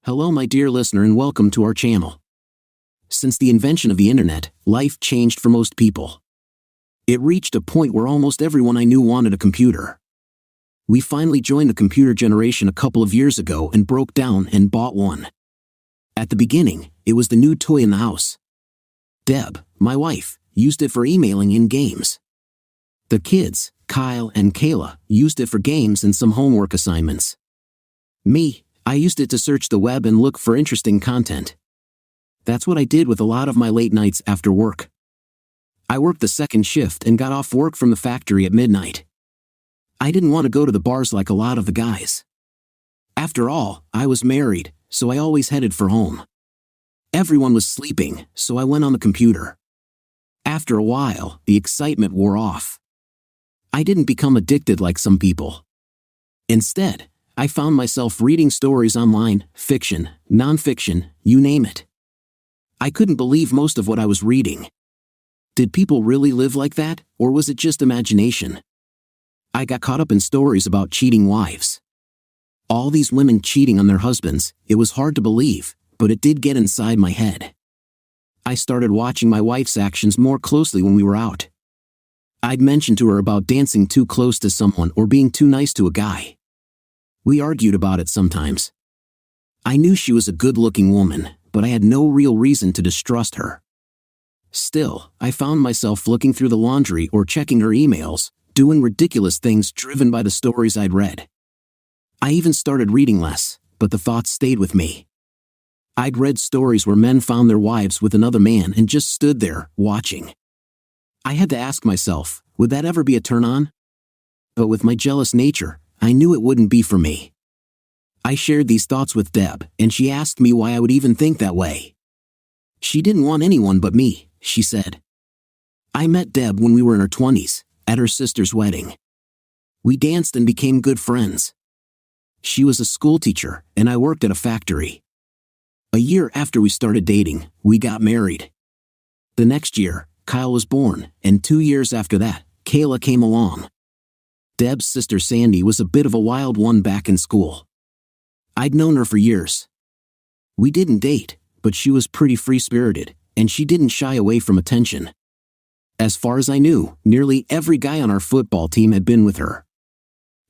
Hello my dear listener and welcome to our channel. Since the invention of the internet, life changed for most people. It reached a point where almost everyone I knew wanted a computer. We finally joined the computer generation a couple of years ago and broke down and bought one. At the beginning, it was the new toy in the house. Deb, my wife, used it for emailing and games. The kids, Kyle and Kayla, used it for games and some homework assignments. Me, I used it to search the web and look for interesting content. That's what I did with a lot of my late nights after work. I worked the second shift and got off work from the factory at midnight. I didn't want to go to the bars like a lot of the guys. After all, I was married, so I always headed for home. Everyone was sleeping, so I went on the computer. After a while, the excitement wore off. I didn't become addicted like some people. Instead, I found myself reading stories online, fiction, nonfiction, you name it. I couldn't believe most of what I was reading. Did people really live like that, or was it just imagination? I got caught up in stories about cheating wives. All these women cheating on their husbands, it was hard to believe, but it did get inside my head. I started watching my wife's actions more closely when we were out. I'd mention to her about dancing too close to someone or being too nice to a guy. We argued about it sometimes. I knew she was a good-looking woman, but I had no real reason to distrust her. Still, I found myself looking through the laundry or checking her emails, doing ridiculous things driven by the stories I'd read. I even started reading less, but the thoughts stayed with me. I'd read stories where men found their wives with another man and just stood there, watching. I had to ask myself, would that ever be a turn-on? But with my jealous nature, I knew it wouldn't be for me. I shared these thoughts with Deb, and she asked me why I would even think that way. She didn't want anyone but me, she said. I met Deb when we were in our 20s, at her sister's wedding. We danced and became good friends. She was a schoolteacher, and I worked at a factory. A year after we started dating, we got married. The next year, Kyle was born, and 2 years after that, Kayla came along. Deb's sister Sandy was a bit of a wild one back in school. I'd known her for years. We didn't date, but she was pretty free-spirited, and she didn't shy away from attention. As far as I knew, nearly every guy on our football team had been with her.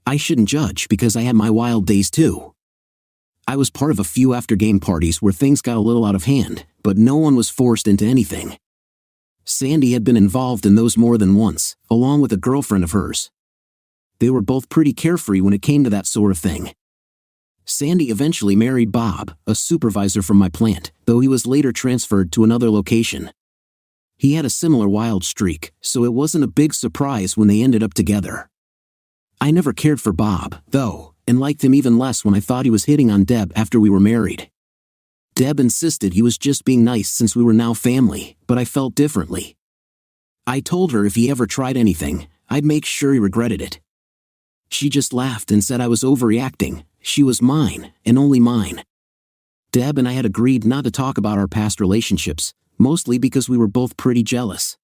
I shouldn't judge because I had my wild days too. I was part of a few after-game parties where things got a little out of hand, but no one was forced into anything. Sandy had been involved in those more than once, along with a girlfriend of hers. They were both pretty carefree when it came to that sort of thing. Sandy eventually married Bob, a supervisor from my plant, though he was later transferred to another location. He had a similar wild streak, so it wasn't a big surprise when they ended up together. I never cared for Bob, though, and liked him even less when I thought he was hitting on Deb after we were married. Deb insisted he was just being nice since we were now family, but I felt differently. I told her if he ever tried anything, I'd make sure he regretted it. She just laughed and said I was overreacting. She was mine, and only mine. Deb and I had agreed not to talk about our past relationships, mostly because we were both pretty jealous.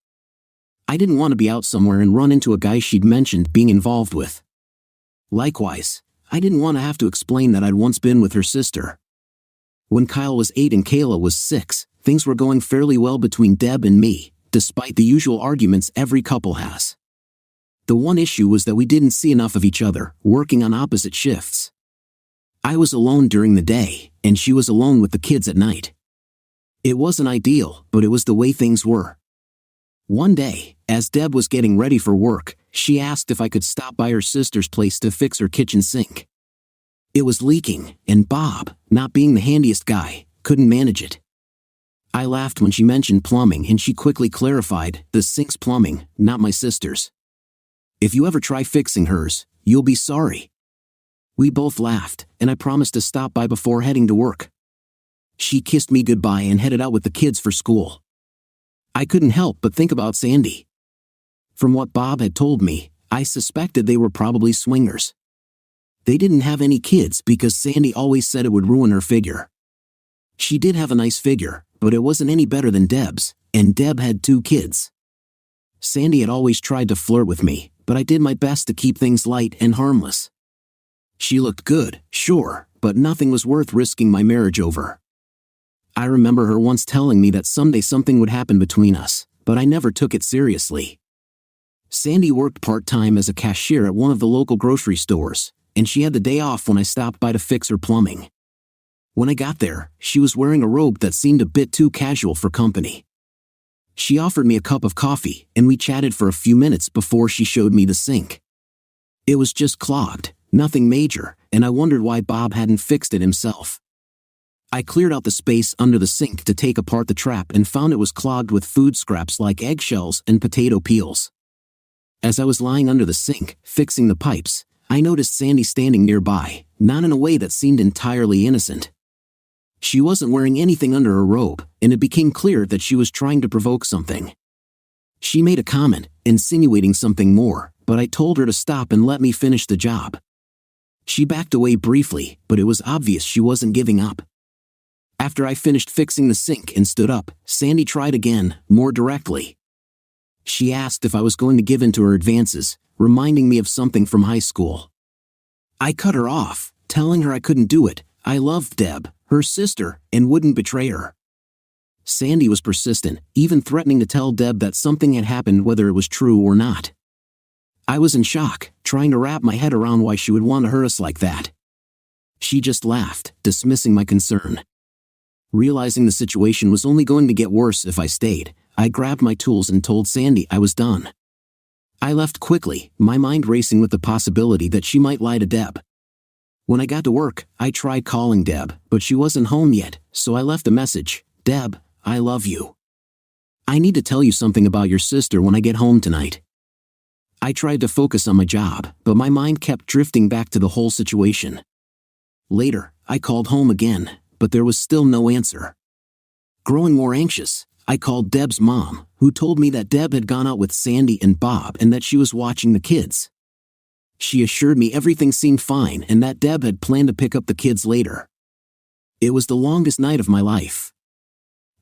I didn't want to be out somewhere and run into a guy she'd mentioned being involved with. Likewise, I didn't want to have to explain that I'd once been with her sister. When Kyle was 8 and Kayla was 6, things were going fairly well between Deb and me, despite the usual arguments every couple has. The one issue was that we didn't see enough of each other, working on opposite shifts. I was alone during the day, and she was alone with the kids at night. It wasn't ideal, but it was the way things were. One day, as Deb was getting ready for work, she asked if I could stop by her sister's place to fix her kitchen sink. It was leaking, and Bob, not being the handiest guy, couldn't manage it. I laughed when she mentioned plumbing, and she quickly clarified, the sink's plumbing, not my sister's. If you ever try fixing hers, you'll be sorry. We both laughed, and I promised to stop by before heading to work. She kissed me goodbye and headed out with the kids for school. I couldn't help but think about Sandy. From what Bob had told me, I suspected they were probably swingers. They didn't have any kids because Sandy always said it would ruin her figure. She did have a nice figure, but it wasn't any better than Deb's, and Deb had 2 kids. Sandy had always tried to flirt with me, but I did my best to keep things light and harmless. She looked good, sure, but nothing was worth risking my marriage over. I remember her once telling me that someday something would happen between us, but I never took it seriously. Sandy worked part-time as a cashier at one of the local grocery stores, and she had the day off when I stopped by to fix her plumbing. When I got there, she was wearing a robe that seemed a bit too casual for company. She offered me a cup of coffee, and we chatted for a few minutes before she showed me the sink. It was just clogged, nothing major, and I wondered why Bob hadn't fixed it himself. I cleared out the space under the sink to take apart the trap and found it was clogged with food scraps like eggshells and potato peels. As I was lying under the sink, fixing the pipes, I noticed Sandy standing nearby, not in a way that seemed entirely innocent. She wasn't wearing anything under her robe, and it became clear that she was trying to provoke something. She made a comment, insinuating something more, but I told her to stop and let me finish the job. She backed away briefly, but it was obvious she wasn't giving up. After I finished fixing the sink and stood up, Sandy tried again, more directly. She asked if I was going to give in to her advances, reminding me of something from high school. I cut her off, telling her I couldn't do it. I loved Deb, her sister, and wouldn't betray her. Sandy was persistent, even threatening to tell Deb that something had happened whether it was true or not. I was in shock, trying to wrap my head around why she would want to hurt us like that. She just laughed, dismissing my concern. Realizing the situation was only going to get worse if I stayed, I grabbed my tools and told Sandy I was done. I left quickly, my mind racing with the possibility that she might lie to Deb. When I got to work, I tried calling Deb, but she wasn't home yet, so I left a message. Deb, I love you. I need to tell you something about your sister when I get home tonight. I tried to focus on my job, but my mind kept drifting back to the whole situation. Later, I called home again, but there was still no answer. Growing more anxious, I called Deb's mom, who told me that Deb had gone out with Sandy and Bob and that she was watching the kids. She assured me everything seemed fine and that Deb had planned to pick up the kids later. It was the longest night of my life.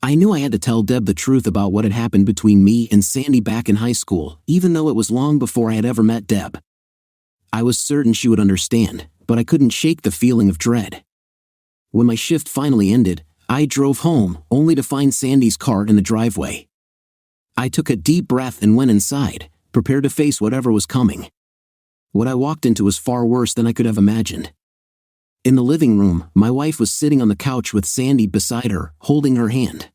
I knew I had to tell Deb the truth about what had happened between me and Sandy back in high school, even though it was long before I had ever met Deb. I was certain she would understand, but I couldn't shake the feeling of dread. When my shift finally ended, I drove home, only to find Sandy's car in the driveway. I took a deep breath and went inside, prepared to face whatever was coming. What I walked into was far worse than I could have imagined. In the living room, my wife was sitting on the couch with Sandy beside her, holding her hand.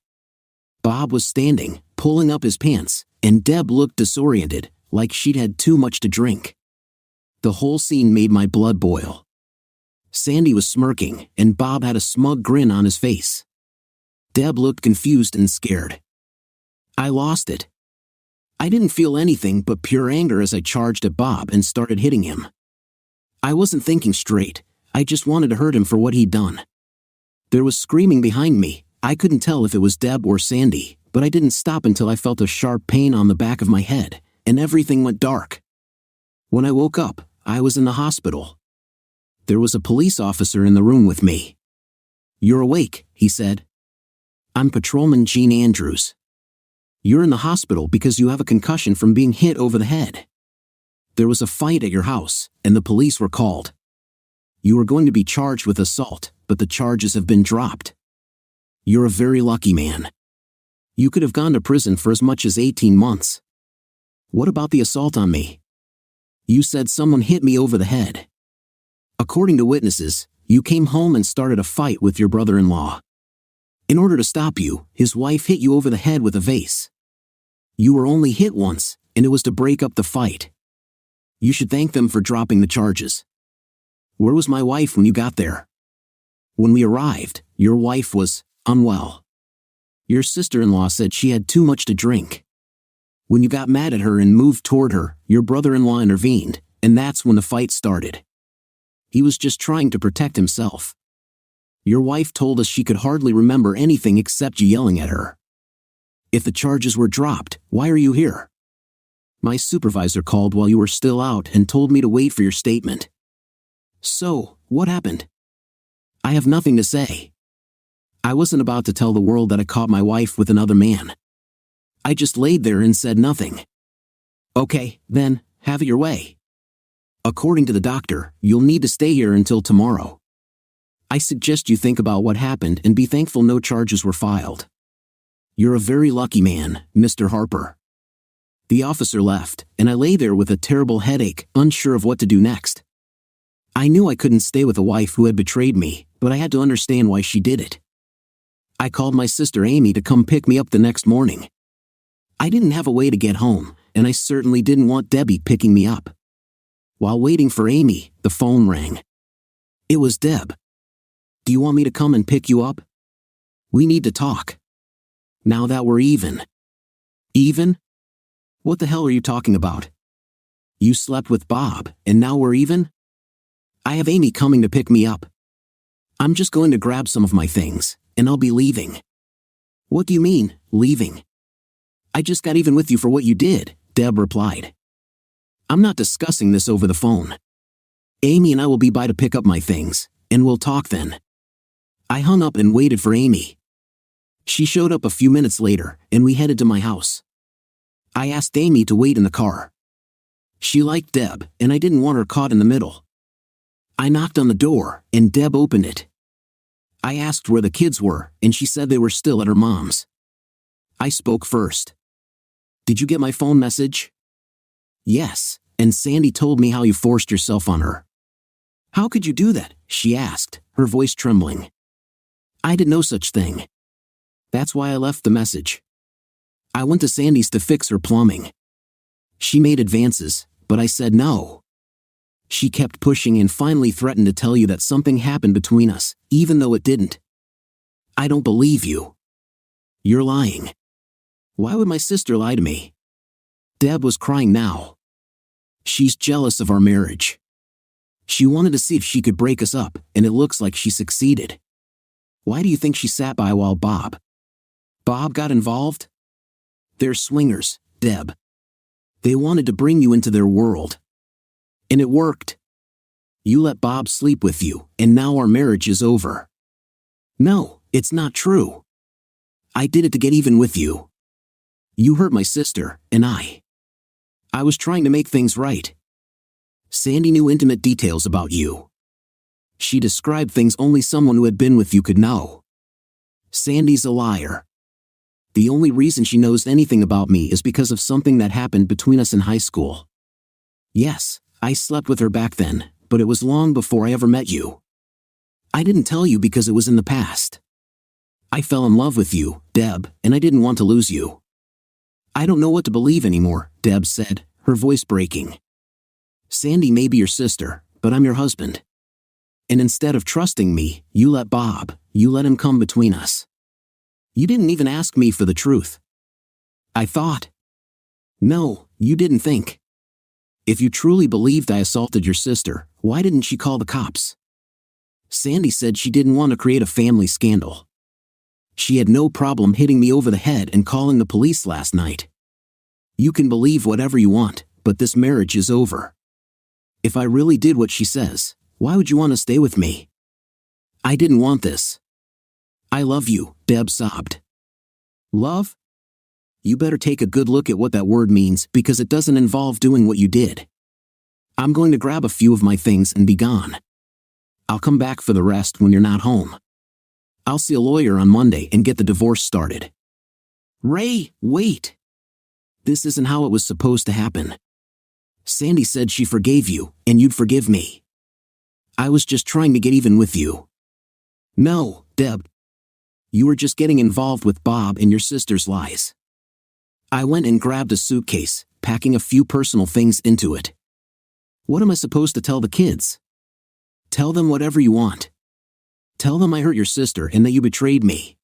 Bob was standing, pulling up his pants, and Deb looked disoriented, like she'd had too much to drink. The whole scene made my blood boil. Sandy was smirking, and Bob had a smug grin on his face. Deb looked confused and scared. I lost it. I didn't feel anything but pure anger as I charged at Bob and started hitting him. I wasn't thinking straight, I just wanted to hurt him for what he'd done. There was screaming behind me. I couldn't tell if it was Deb or Sandy, but I didn't stop until I felt a sharp pain on the back of my head, and everything went dark. When I woke up, I was in the hospital. There was a police officer in the room with me. "You're awake," he said. "I'm Patrolman Gene Andrews. You're in the hospital because you have a concussion from being hit over the head. There was a fight at your house, and the police were called. You are going to be charged with assault, but the charges have been dropped. You're a very lucky man. You could have gone to prison for as much as 18 months. What about the assault on me? You said someone hit me over the head. According to witnesses, you came home and started a fight with your brother-in-law. In order to stop you, his wife hit you over the head with a vase. You were only hit once, and it was to break up the fight. You should thank them for dropping the charges. Where was my wife when you got there? When we arrived, your wife was unwell. Your sister-in-law said she had too much to drink. When you got mad at her and moved toward her, your brother-in-law intervened, and that's when the fight started. He was just trying to protect himself. Your wife told us she could hardly remember anything except you yelling at her. If the charges were dropped, why are you here? My supervisor called while you were still out and told me to wait for your statement. So, what happened? I have nothing to say. I wasn't about to tell the world that I caught my wife with another man. I just laid there and said nothing. Okay, then, have it your way. According to the doctor, you'll need to stay here until tomorrow. I suggest you think about what happened and be thankful no charges were filed. You're a very lucky man, Mr. Harper." The officer left, and I lay there with a terrible headache, unsure of what to do next. I knew I couldn't stay with a wife who had betrayed me, but I had to understand why she did it. I called my sister Amy to come pick me up the next morning. I didn't have a way to get home, and I certainly didn't want Debbie picking me up. While waiting for Amy, the phone rang. It was Deb. "Do you want me to come and pick you up? We need to talk. Now that we're even." "Even? What the hell are you talking about? You slept with Bob, and now we're even? I have Amy coming to pick me up. I'm just going to grab some of my things, and I'll be leaving." "What do you mean, leaving?" "I just got even with you for what you did," Deb replied. "I'm not discussing this over the phone. Amy and I will be by to pick up my things, and we'll talk then." I hung up and waited for Amy. She showed up a few minutes later, and we headed to my house. I asked Amy to wait in the car. She liked Deb, and I didn't want her caught in the middle. I knocked on the door, and Deb opened it. I asked where the kids were, and she said they were still at her mom's. I spoke first. "Did you get my phone message?" "Yes, and Sandy told me how you forced yourself on her." "How could you do that?" she asked, her voice trembling. "I did no such thing. That's why I left the message. I went to Sandy's to fix her plumbing. She made advances, but I said no. She kept pushing and finally threatened to tell you that something happened between us, even though it didn't. I don't believe you. You're lying. Why would my sister lie to me?" Deb was crying now. "She's jealous of our marriage. She wanted to see if she could break us up, and it looks like she succeeded. Why do you think she sat by while Bob got involved? They're swingers, Deb. They wanted to bring you into their world. And it worked. You let Bob sleep with you, and now our marriage is over." "No, it's not true. I did it to get even with you. You hurt my sister, and I was trying to make things right. Sandy knew intimate details about you. She described things only someone who had been with you could know. Sandy's a liar. The only reason she knows anything about me is because of something that happened between us in high school. Yes, I slept with her back then, but it was long before I ever met you. I didn't tell you because it was in the past. I fell in love with you, Deb, and I didn't want to lose you." "I don't know what to believe anymore," Deb said, her voice breaking. "Sandy may be your sister, but I'm your husband. And instead of trusting me, you let him come between us. You didn't even ask me for the truth. I thought. No, you didn't think. If you truly believed I assaulted your sister, why didn't she call the cops? Sandy said she didn't want to create a family scandal. She had no problem hitting me over the head and calling the police last night. You can believe whatever you want, but this marriage is over. If I really did what she says, why would you want to stay with me? I didn't want this. I love you," Deb sobbed. "Love? You better take a good look at what that word means, because it doesn't involve doing what you did. I'm going to grab a few of my things and be gone. I'll come back for the rest when you're not home. I'll see a lawyer on Monday and get the divorce started." "Ray, wait. This isn't how it was supposed to happen. Sandy said she forgave you, and you'd forgive me. I was just trying to get even with you." "No, Deb. You were just getting involved with Bob and your sister's lies." I went and grabbed a suitcase, packing a few personal things into it. What am I supposed to tell the kids? Tell them whatever you want. Tell them I hurt your sister and that you betrayed me.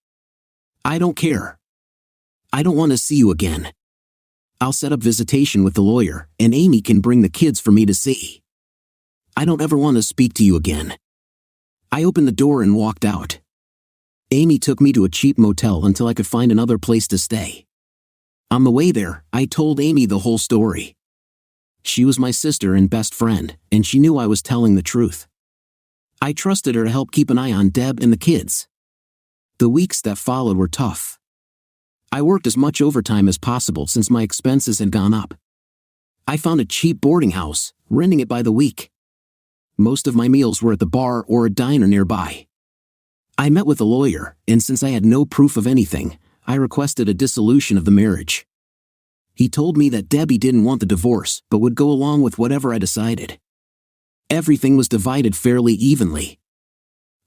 I don't care. I don't want to see you again. I'll set up visitation with the lawyer, and Amy can bring the kids for me to see. I don't ever want to speak to you again. I opened the door and walked out. Amy took me to a cheap motel until I could find another place to stay. On the way there, I told Amy the whole story. She was my sister and best friend, and she knew I was telling the truth. I trusted her to help keep an eye on Deb and the kids. The weeks that followed were tough. I worked as much overtime as possible since my expenses had gone up. I found a cheap boarding house, renting it by the week. Most of my meals were at the bar or a diner nearby. I met with a lawyer, and since I had no proof of anything, I requested a dissolution of the marriage. He told me that Debbie didn't want the divorce but would go along with whatever I decided. Everything was divided fairly evenly.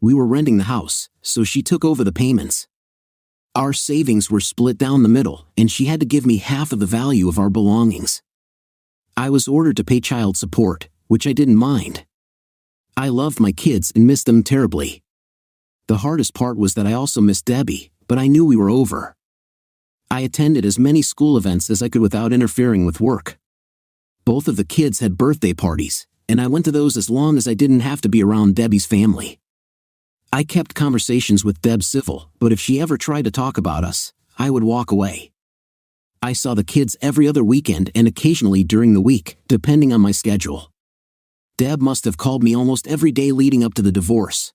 We were renting the house, so she took over the payments. Our savings were split down the middle, and she had to give me half of the value of our belongings. I was ordered to pay child support, which I didn't mind. I loved my kids and missed them terribly. The hardest part was that I also missed Debbie, but I knew we were over. I attended as many school events as I could without interfering with work. Both of the kids had birthday parties, and I went to those as long as I didn't have to be around Debbie's family. I kept conversations with Deb civil, but if she ever tried to talk about us, I would walk away. I saw the kids every other weekend and occasionally during the week, depending on my schedule. Deb must have called me almost every day leading up to the divorce.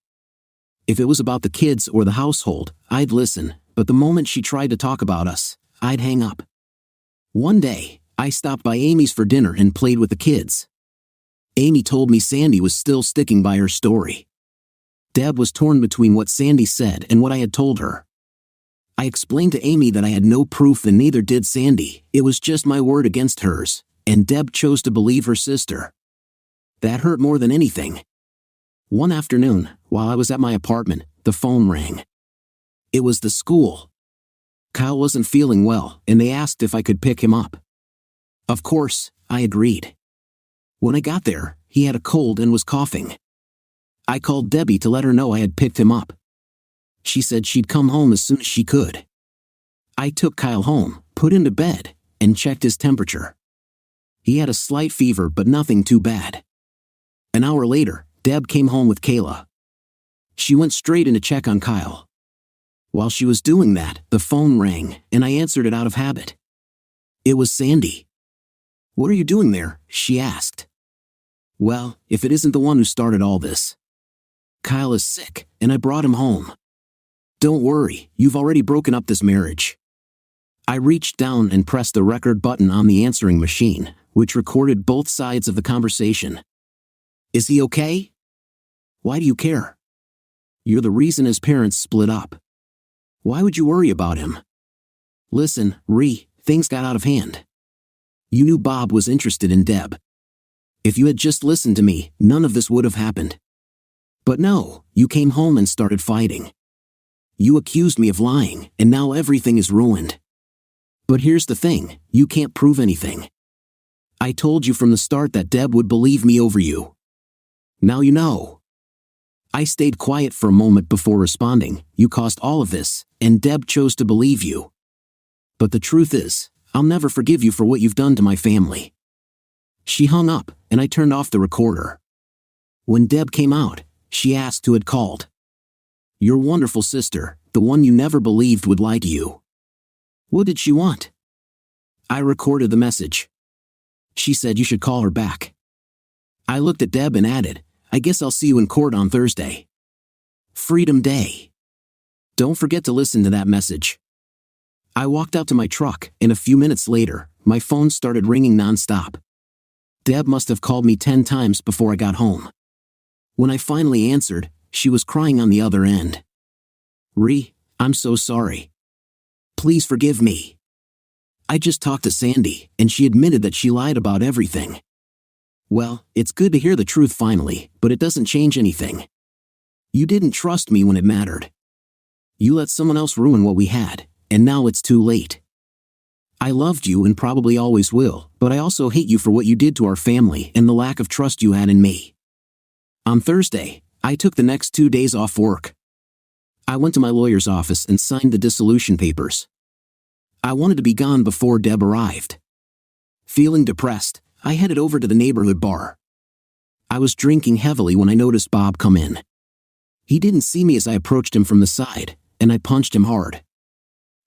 If it was about the kids or the household, I'd listen, but the moment she tried to talk about us, I'd hang up. One day, I stopped by Amy's for dinner and played with the kids. Amy told me Sandy was still sticking by her story. Deb was torn between what Sandy said and what I had told her. I explained to Amy that I had no proof and neither did Sandy, it was just my word against hers, and Deb chose to believe her sister. That hurt more than anything. One afternoon, while I was at my apartment, the phone rang. It was the school. Kyle wasn't feeling well, and they asked if I could pick him up. Of course, I agreed. When I got there, he had a cold and was coughing. I called Debbie to let her know I had picked him up. She said she'd come home as soon as she could. I took Kyle home, put him to bed, and checked his temperature. He had a slight fever but nothing too bad. An hour later, Deb came home with Kayla. She went straight in to check on Kyle. While she was doing that, the phone rang, and I answered it out of habit. It was Sandy. "What are you doing there?" she asked. "Well, if it isn't the one who started all this. Kyle is sick, and I brought him home." "Don't worry, you've already broken up this marriage." I reached down and pressed the record button on the answering machine, which recorded both sides of the conversation. "Is he okay?" "Why do you care?" "You're the reason his parents split up. Why would you worry about him?" "Listen, things got out of hand. You knew Bob was interested in Deb. If you had just listened to me, none of this would have happened. But no, you came home and started fighting. You accused me of lying, and now everything is ruined. But here's the thing, you can't prove anything. I told you from the start that Deb would believe me over you. Now you know." I stayed quiet for a moment before responding. "You caused all of this, and Deb chose to believe you. But the truth is, I'll never forgive you for what you've done to my family." She hung up, and I turned off the recorder. When Deb came out, she asked who had called. "Your wonderful sister, the one you never believed would lie to you." "What did she want?" I recorded the message. She said you should call her back. I looked at Deb and added, "I guess I'll see you in court on Thursday. Freedom Day." Don't forget to listen to that message. I walked out to my truck, and a few minutes later, my phone started ringing nonstop. Deb must have called me 10 times before I got home. When I finally answered, she was crying on the other end. "I'm so sorry. Please forgive me. I just talked to Sandy, and she admitted that she lied about everything." "Well, it's good to hear the truth finally, but it doesn't change anything. You didn't trust me when it mattered. You let someone else ruin what we had, and now it's too late. I loved you and probably always will, but I also hate you for what you did to our family and the lack of trust you had in me." On Thursday, I took the next 2 days off work. I went to my lawyer's office and signed the dissolution papers. I wanted to be gone before Deb arrived. Feeling depressed, I headed over to the neighborhood bar. I was drinking heavily when I noticed Bob come in. He didn't see me as I approached him from the side, and I punched him hard.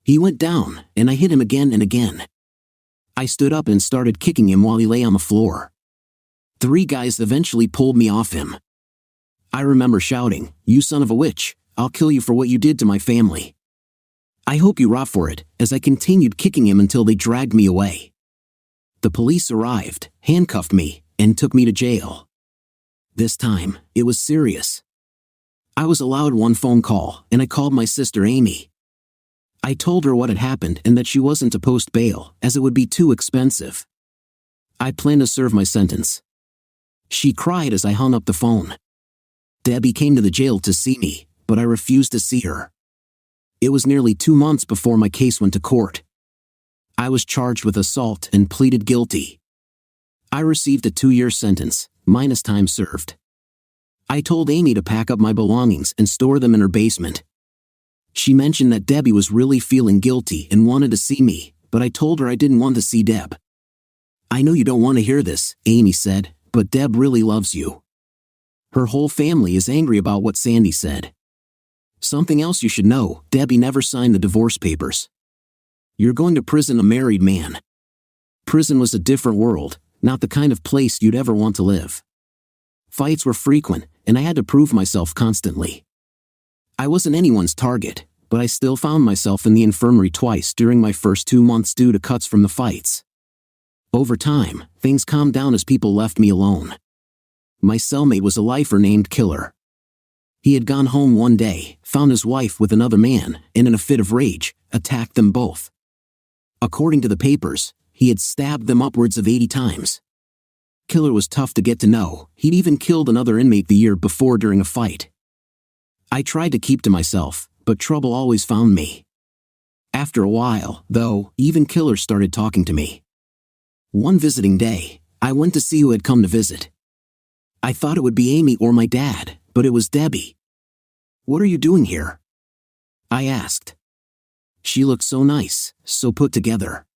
He went down, and I hit him again and again. I stood up and started kicking him while he lay on the floor. 3 guys eventually pulled me off him. I remember shouting, "You son of a witch, I'll kill you for what you did to my family. I hope you rot for it," as I continued kicking him until they dragged me away. The police arrived, handcuffed me, and took me to jail. This time, it was serious. I was allowed one phone call, and I called my sister Amy. I told her what had happened and that she wasn't to post bail, as it would be too expensive. I planned to serve my sentence. She cried as I hung up the phone. Debbie came to the jail to see me, but I refused to see her. It was nearly 2 months before my case went to court. I was charged with assault and pleaded guilty. I received a 2-year sentence, minus time served. I told Amy to pack up my belongings and store them in her basement. She mentioned that Debbie was really feeling guilty and wanted to see me, but I told her I didn't want to see Deb. "I know you don't want to hear this," Amy said, "but Deb really loves you. Her whole family is angry about what Sandy said. Something else you should know, Debbie never signed the divorce papers. You're going to prison a married man. Prison was a different world, not the kind of place you'd ever want to live. Fights were frequent, and I had to prove myself constantly. I wasn't anyone's target, but I still found myself in the infirmary twice during my first 2 months due to cuts from the fights. Over time, things calmed down as people left me alone. My cellmate was a lifer named Killer. He had gone home one day, found his wife with another man, and in a fit of rage, attacked them both. According to the papers, he had stabbed them upwards of 80 times. Killer was tough to get to know. He'd even killed another inmate the year before during a fight. I tried to keep to myself, but trouble always found me. After a while, though, even Killer started talking to me. One visiting day, I went to see who had come to visit. I thought it would be Amy or my dad, but it was Debbie. "What are you doing here?" I asked. She looked so nice, so put together.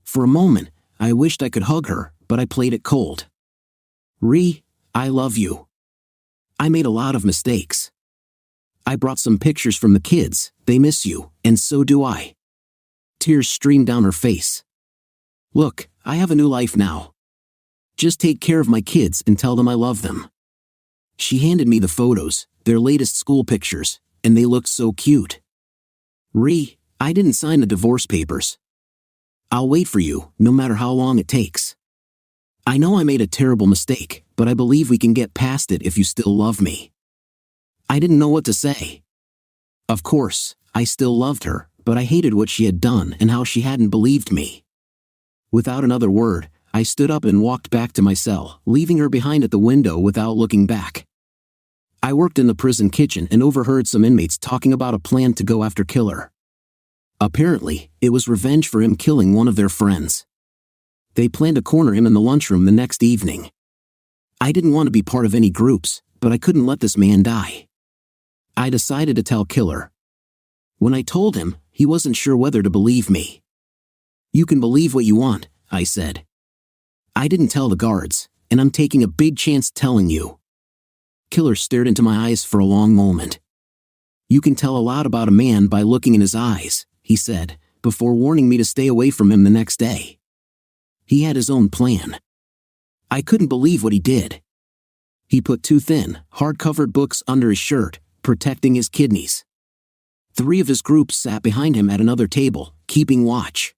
For a moment, I wished I could hug her, but I played it cold. I love you. I made a lot of mistakes. I brought some pictures from the kids, they miss you, and so do I." Tears streamed down her face. "Look, I have a new life now. Just take care of my kids and tell them I love them." She handed me the photos, their latest school pictures, and they looked so cute. I didn't sign the divorce papers. I'll wait for you, no matter how long it takes. I know I made a terrible mistake, but I believe we can get past it if you still love me." I didn't know what to say. Of course, I still loved her, but I hated what she had done and how she hadn't believed me. Without another word, I stood up and walked back to my cell, leaving her behind at the window without looking back. I worked in the prison kitchen and overheard some inmates talking about a plan to go after Killer. Apparently, it was revenge for him killing one of their friends. They planned to corner him in the lunchroom the next evening. I didn't want to be part of any groups, but I couldn't let this man die. I decided to tell Killer. When I told him, he wasn't sure whether to believe me. "You can believe what you want," I said. "I didn't tell the guards, and I'm taking a big chance telling you." Killer stared into my eyes for a long moment. "You can tell a lot about a man by looking in his eyes," he said, before warning me to stay away from him the next day. He had his own plan. I couldn't believe what he did. He put 2 thin, hard-covered books under his shirt, protecting his kidneys. 3 of his group sat behind him at another table, keeping watch.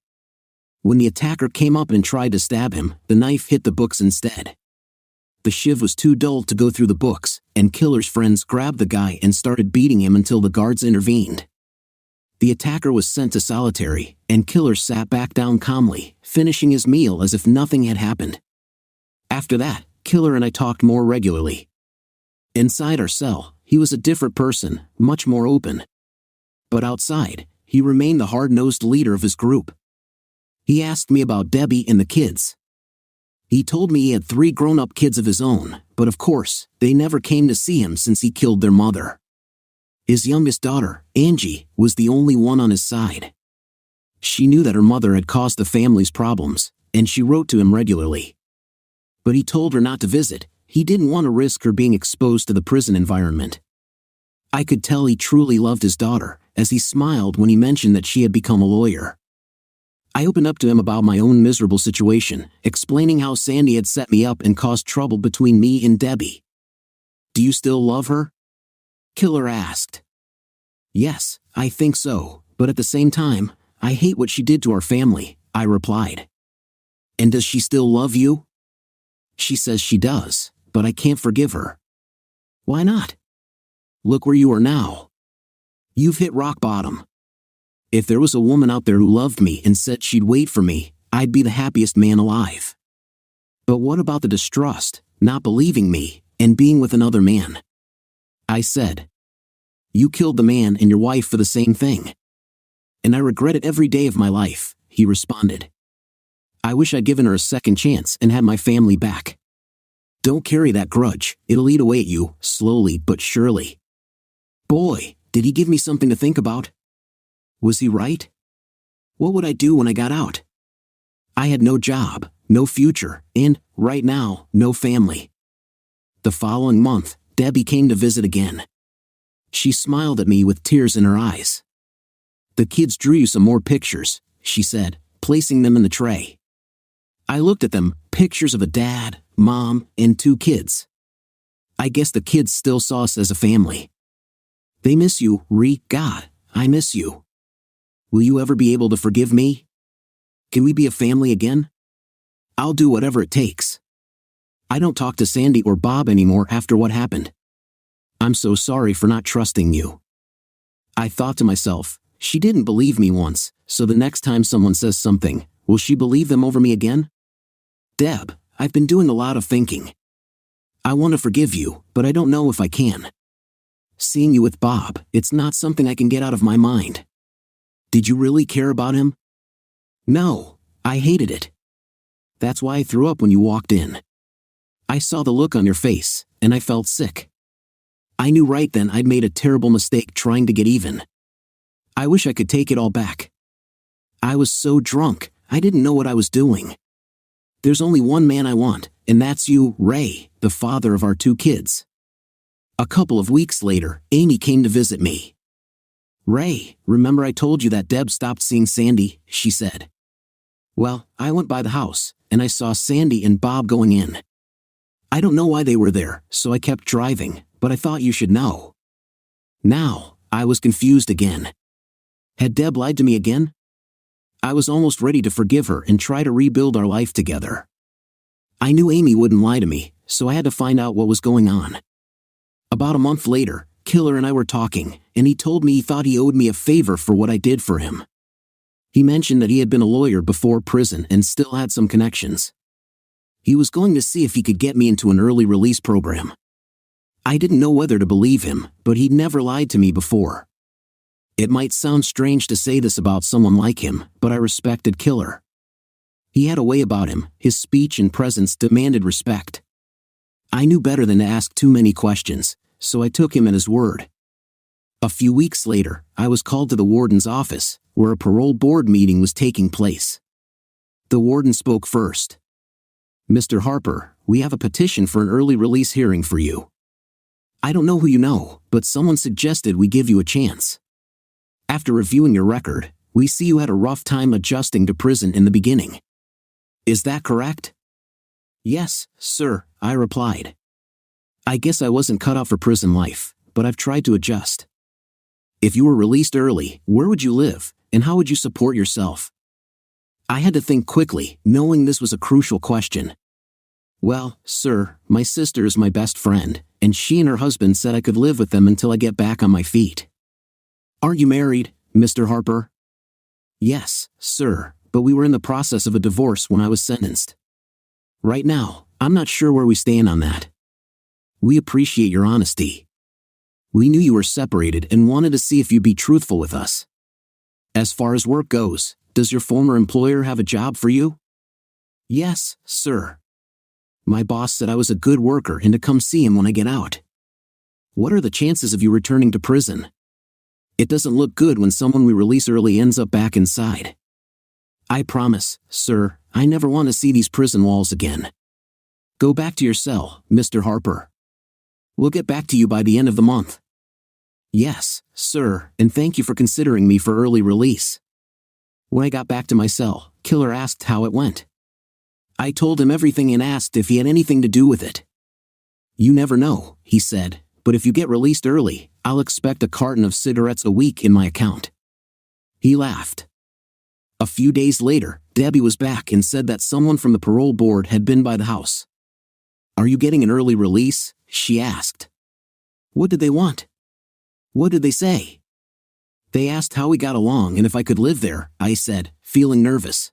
When the attacker came up and tried to stab him, the knife hit the books instead. The shiv was too dull to go through the books, and Killer's friends grabbed the guy and started beating him until the guards intervened. The attacker was sent to solitary, and Killer sat back down calmly, finishing his meal as if nothing had happened. After that, Killer and I talked more regularly. Inside our cell, he was a different person, much more open. But outside, he remained the hard-nosed leader of his group. He asked me about Debbie and the kids. He told me he had 3 grown-up kids of his own, but of course, they never came to see him since he killed their mother. His youngest daughter, Angie, was the only one on his side. She knew that her mother had caused the family's problems, and she wrote to him regularly. But he told her not to visit. He didn't want to risk her being exposed to the prison environment. I could tell he truly loved his daughter, as he smiled when he mentioned that she had become a lawyer. I opened up to him about my own miserable situation, explaining how Sandy had set me up and caused trouble between me and Debbie. "Do you still love her?" Killer asked. "Yes, I think so, but at the same time, I hate what she did to our family," I replied. "And does she still love you?" "She says she does, but I can't forgive her." "Why not?" look where you are now. You've hit rock bottom. If there was a woman out there who loved me and said she'd wait for me, I'd be the happiest man alive. But what about the distrust, not believing me, and being with another man? I said. You killed the man and your wife for the same thing. And I regret it every day of my life, he responded. I wish I'd given her a second chance and had my family back. Don't carry that grudge, it'll eat away at you, slowly but surely. Boy, did he give me something to think about? Was he right? What would I do when I got out? I had no job, no future, and, right now, no family. The following month, Debbie came to visit again. She smiled at me with tears in her eyes. The kids drew you some more pictures, she said, placing them in the tray. I looked at them, pictures of a dad, mom, and 2 kids. I guess the kids still saw us as a family. They miss you, God, I miss you. Will you ever be able to forgive me? Can we be a family again? I'll do whatever it takes. I don't talk to Sandy or Bob anymore after what happened. I'm so sorry for not trusting you. I thought to myself, she didn't believe me once, so the next time someone says something, will she believe them over me again? Deb, I've been doing a lot of thinking. I want to forgive you, but I don't know if I can. Seeing you with Bob, it's not something I can get out of my mind. Did you really care about him? No, I hated it. That's why I threw up when you walked in. I saw the look on your face, and I felt sick. I knew right then I'd made a terrible mistake trying to get even. I wish I could take it all back. I was so drunk, I didn't know what I was doing. There's only one man I want, and that's you, Ray, the father of our 2 kids. A couple of weeks later, Amy came to visit me. Ray, remember I told you that Deb stopped seeing Sandy, she said. Well, I went by the house, and I saw Sandy and Bob going in. I don't know why they were there, so I kept driving, but I thought you should know. Now, I was confused again. Had Deb lied to me again? I was almost ready to forgive her and try to rebuild our life together. I knew Amy wouldn't lie to me, so I had to find out what was going on. About a month later, Killer and I were talking, and he told me he thought he owed me a favor for what I did for him. He mentioned that he had been a lawyer before prison and still had some connections. He was going to see if he could get me into an early release program. I didn't know whether to believe him, but he'd never lied to me before. It might sound strange to say this about someone like him, but I respected Killer. He had a way about him, his speech and presence demanded respect. I knew better than to ask too many questions, so I took him at his word. A few weeks later, I was called to the warden's office, where a parole board meeting was taking place. The warden spoke first. Mr. Harper, we have a petition for an early release hearing for you. I don't know who you know, but someone suggested we give you a chance. After reviewing your record, we see you had a rough time adjusting to prison in the beginning. Is that correct? Yes, sir, I replied. I guess I wasn't cut out for prison life, but I've tried to adjust. If you were released early, where would you live, and how would you support yourself? I had to think quickly, knowing this was a crucial question. Well, sir, my sister is my best friend, and she and her husband said I could live with them until I get back on my feet. Aren't you married, Mr. Harper? Yes, sir, but we were in the process of a divorce when I was sentenced. Right now, I'm not sure where we stand on that. We appreciate your honesty. We knew you were separated and wanted to see if you'd be truthful with us. As far as work goes, does your former employer have a job for you? Yes, sir. My boss said I was a good worker and to come see him when I get out. What are the chances of you returning to prison? It doesn't look good when someone we release early ends up back inside. I promise, sir, I never want to see these prison walls again. Go back to your cell, Mr. Harper. We'll get back to you by the end of the month. Yes, sir, and thank you for considering me for early release. When I got back to my cell, Killer asked how it went. I told him everything and asked if he had anything to do with it. You never know, he said, but if you get released early, I'll expect a carton of cigarettes a week in my account. He laughed. A few days later, Debbie was back and said that someone from the parole board had been by the house. Are you getting an early release? She asked. What did they want? What did they say? They asked how we got along and if I could live there, I said, feeling nervous.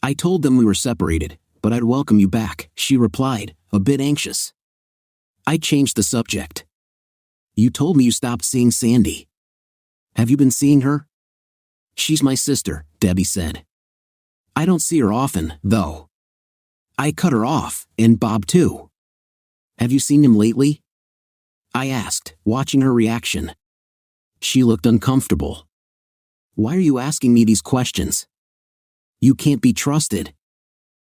I told them we were separated, but I'd welcome you back, she replied, a bit anxious. I changed the subject. You told me you stopped seeing Sandy. Have you been seeing her? She's my sister, Debbie said. I don't see her often, though. I cut her off, and Bob too. Have you seen him lately? I asked, watching her reaction. She looked uncomfortable. Why are you asking me these questions? You can't be trusted.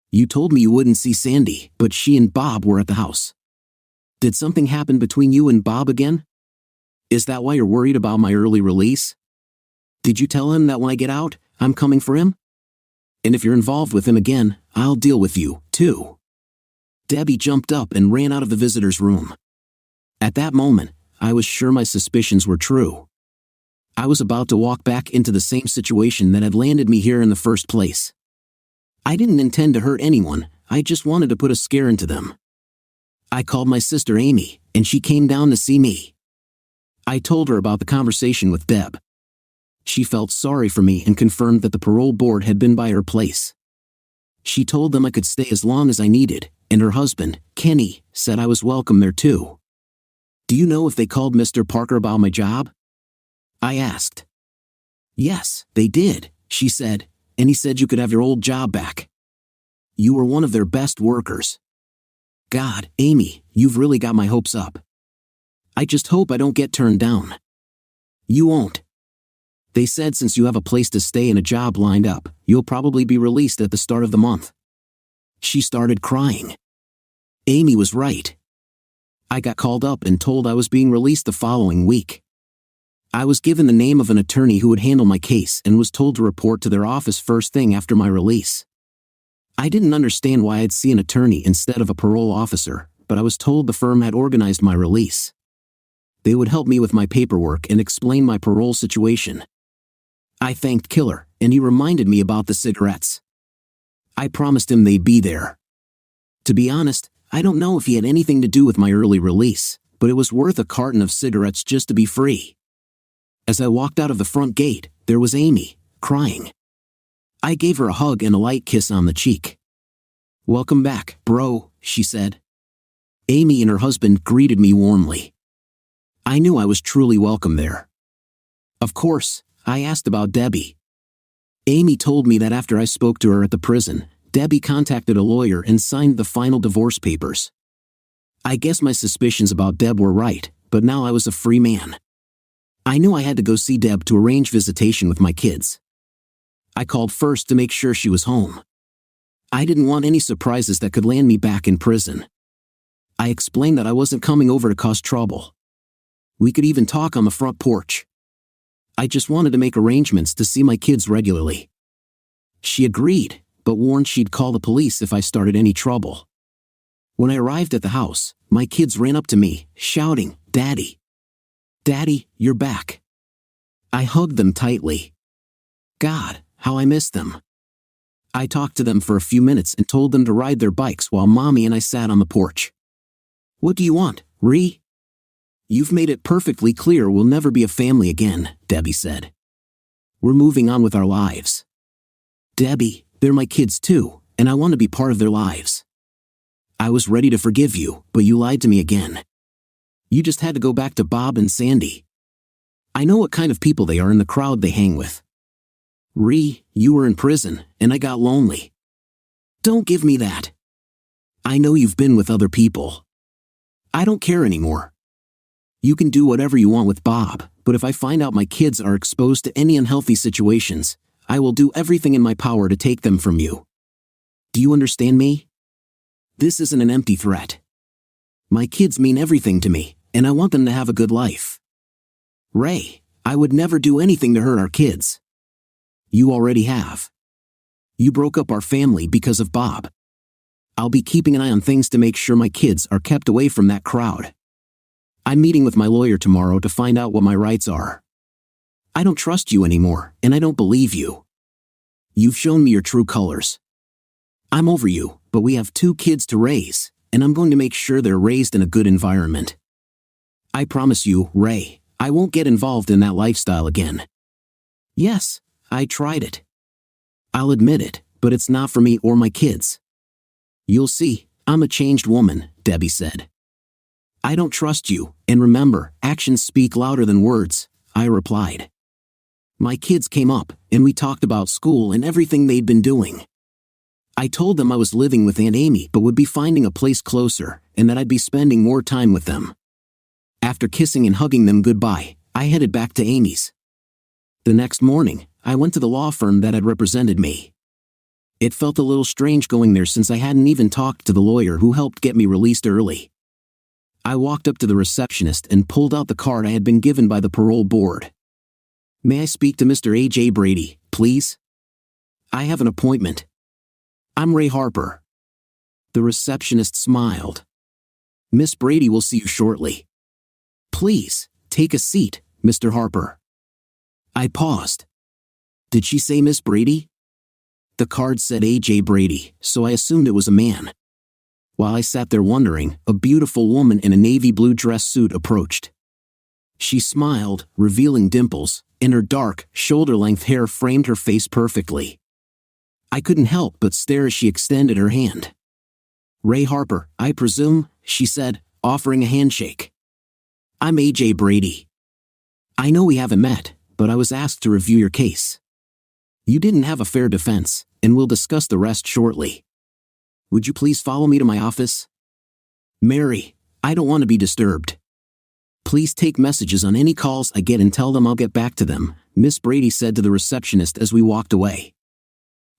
You told me you wouldn't see Sandy, but she and Bob were at the house. Did something happen between you and Bob again? Is that why you're worried about my early release? Did you tell him that when I get out, I'm coming for him? And if you're involved with him again, I'll deal with you, too. Debbie jumped up and ran out of the visitor's room. At that moment, I was sure my suspicions were true. I was about to walk back into the same situation that had landed me here in the first place. I didn't intend to hurt anyone, I just wanted to put a scare into them. I called my sister Amy, and she came down to see me. I told her about the conversation with Deb. She felt sorry for me and confirmed that the parole board had been by her place. She told them I could stay as long as I needed, and her husband, Kenny, said I was welcome there too. Do you know if they called Mr. Parker about my job? I asked. Yes, they did, she said, and he said you could have your old job back. You were one of their best workers. God, Amy, you've really got my hopes up. I just hope I don't get turned down. You won't. They said since you have a place to stay and a job lined up, you'll probably be released at the start of the month. She started crying. Amy was right. I got called up and told I was being released the following week. I was given the name of an attorney who would handle my case and was told to report to their office first thing after my release. I didn't understand why I'd see an attorney instead of a parole officer, but I was told the firm had organized my release. They would help me with my paperwork and explain my parole situation. I thanked Killer, and he reminded me about the cigarettes. I promised him they'd be there. To be honest, I don't know if he had anything to do with my early release, but it was worth a carton of cigarettes just to be free. As I walked out of the front gate, there was Amy, crying. I gave her a hug and a light kiss on the cheek. Welcome back, bro, she said. Amy and her husband greeted me warmly. I knew I was truly welcome there. Of course, I asked about Debbie. Amy told me that after I spoke to her at the prison, Debbie contacted a lawyer and signed the final divorce papers. I guess my suspicions about Deb were right, but now I was a free man. I knew I had to go see Deb to arrange visitation with my kids. I called first to make sure she was home. I didn't want any surprises that could land me back in prison. I explained that I wasn't coming over to cause trouble. We could even talk on the front porch. I just wanted to make arrangements to see my kids regularly. She agreed, but warned she'd call the police if I started any trouble. When I arrived at the house, my kids ran up to me, shouting, "Daddy! Daddy, you're back." I hugged them tightly. God, how I missed them. I talked to them for a few minutes and told them to ride their bikes while Mommy and I sat on the porch. What do you want, Ree? You've made it perfectly clear we'll never be a family again, Debbie said. We're moving on with our lives. Debbie, they're my kids too, and I want to be part of their lives. I was ready to forgive you, but you lied to me again. You just had to go back to Bob and Sandy. I know what kind of people they are in the crowd they hang with. Ree, you were in prison, and I got lonely. Don't give me that. I know you've been with other people. I don't care anymore. You can do whatever you want with Bob, but if I find out my kids are exposed to any unhealthy situations, I will do everything in my power to take them from you. Do you understand me? This isn't an empty threat. My kids mean everything to me, and I want them to have a good life. Ray, I would never do anything to hurt our kids. You already have. You broke up our family because of Bob. I'll be keeping an eye on things to make sure my kids are kept away from that crowd. I'm meeting with my lawyer tomorrow to find out what my rights are. I don't trust you anymore, and I don't believe you. You've shown me your true colors. I'm over you, but we have 2 kids to raise, and I'm going to make sure they're raised in a good environment. I promise you, Ray, I won't get involved in that lifestyle again. Yes, I tried it. I'll admit it, but it's not for me or my kids. You'll see, I'm a changed woman, Debbie said. I don't trust you, and remember, actions speak louder than words, I replied. My kids came up, and we talked about school and everything they'd been doing. I told them I was living with Aunt Amy but would be finding a place closer, and that I'd be spending more time with them. After kissing and hugging them goodbye, I headed back to Amy's. The next morning, I went to the law firm that had represented me. It felt a little strange going there since I hadn't even talked to the lawyer who helped get me released early. I walked up to the receptionist and pulled out the card I had been given by the parole board. May I speak to Mr. A.J. Brady, please? I have an appointment. I'm Ray Harper. The receptionist smiled. Miss Brady will see you shortly. Please, take a seat, Mr. Harper. I paused. Did she say Miss Brady? The card said A.J. Brady, so I assumed it was a man. While I sat there wondering, a beautiful woman in a navy blue dress suit approached. She smiled, revealing dimples, and her dark, shoulder-length hair framed her face perfectly. I couldn't help but stare as she extended her hand. Ray Harper, I presume, she said, offering a handshake. I'm A.J. Brady. I know we haven't met, but I was asked to review your case. You didn't have a fair defense, and we'll discuss the rest shortly. Would you please follow me to my office? Mary, I don't want to be disturbed. Please take messages on any calls I get and tell them I'll get back to them, Miss Brady said to the receptionist as we walked away.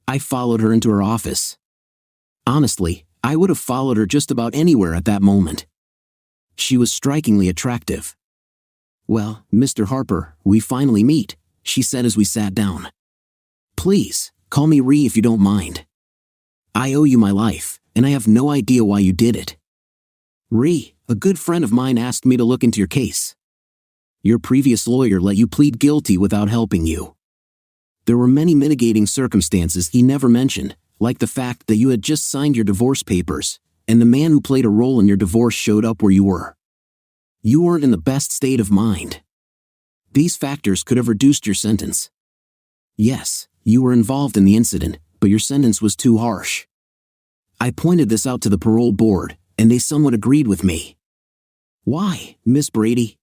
I followed her into her office. Honestly, I would have followed her just about anywhere at that moment. She was strikingly attractive. Well, Mr. Harper, we finally meet, she said as we sat down. Please, call me Ree if you don't mind. I owe you my life, and I have no idea why you did it. Ree, a good friend of mine asked me to look into your case. Your previous lawyer let you plead guilty without helping you. There were many mitigating circumstances he never mentioned, like the fact that you had just signed your divorce papers, and the man who played a role in your divorce showed up where you were. You weren't in the best state of mind. These factors could have reduced your sentence. Yes, you were involved in the incident, but your sentence was too harsh. I pointed this out to the parole board, and they somewhat agreed with me. Why, Miss Brady?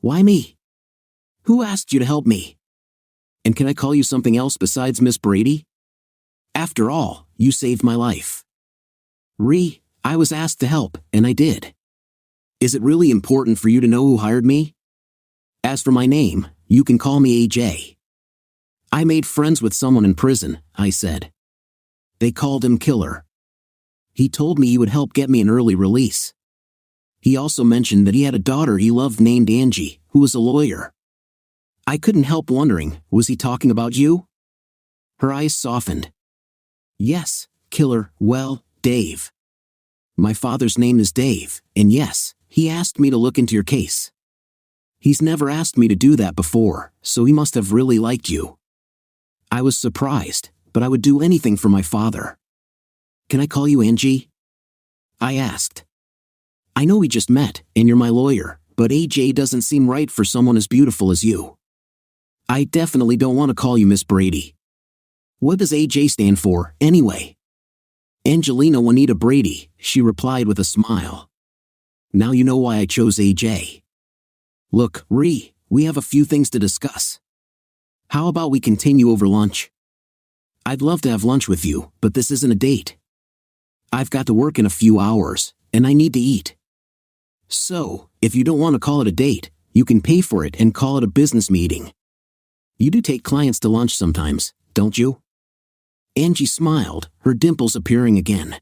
Why me? Who asked you to help me? And can I call you something else besides Miss Brady? After all, you saved my life. Ree, I was asked to help, and I did. Is it really important for you to know who hired me? As for my name, you can call me AJ. I made friends with someone in prison, I said. They called him Killer. He told me he would help get me an early release. He also mentioned that he had a daughter he loved named Angie, who was a lawyer. I couldn't help wondering, was he talking about you? Her eyes softened. Yes, Killer, well, Dave. My father's name is Dave, and yes, he asked me to look into your case. He's never asked me to do that before, so he must have really liked you. I was surprised, but I would do anything for my father. Can I call you Angie? I asked. I know we just met, and you're my lawyer, but AJ doesn't seem right for someone as beautiful as you. I definitely don't want to call you Miss Brady. What does AJ stand for, anyway? Angelina Juanita Brady, she replied with a smile. Now you know why I chose AJ. Look, Ree, we have a few things to discuss. How about we continue over lunch? I'd love to have lunch with you, but this isn't a date. I've got to work in a few hours, and I need to eat. So, if you don't want to call it a date, you can pay for it and call it a business meeting. You do take clients to lunch sometimes, don't you? Angie smiled, her dimples appearing again.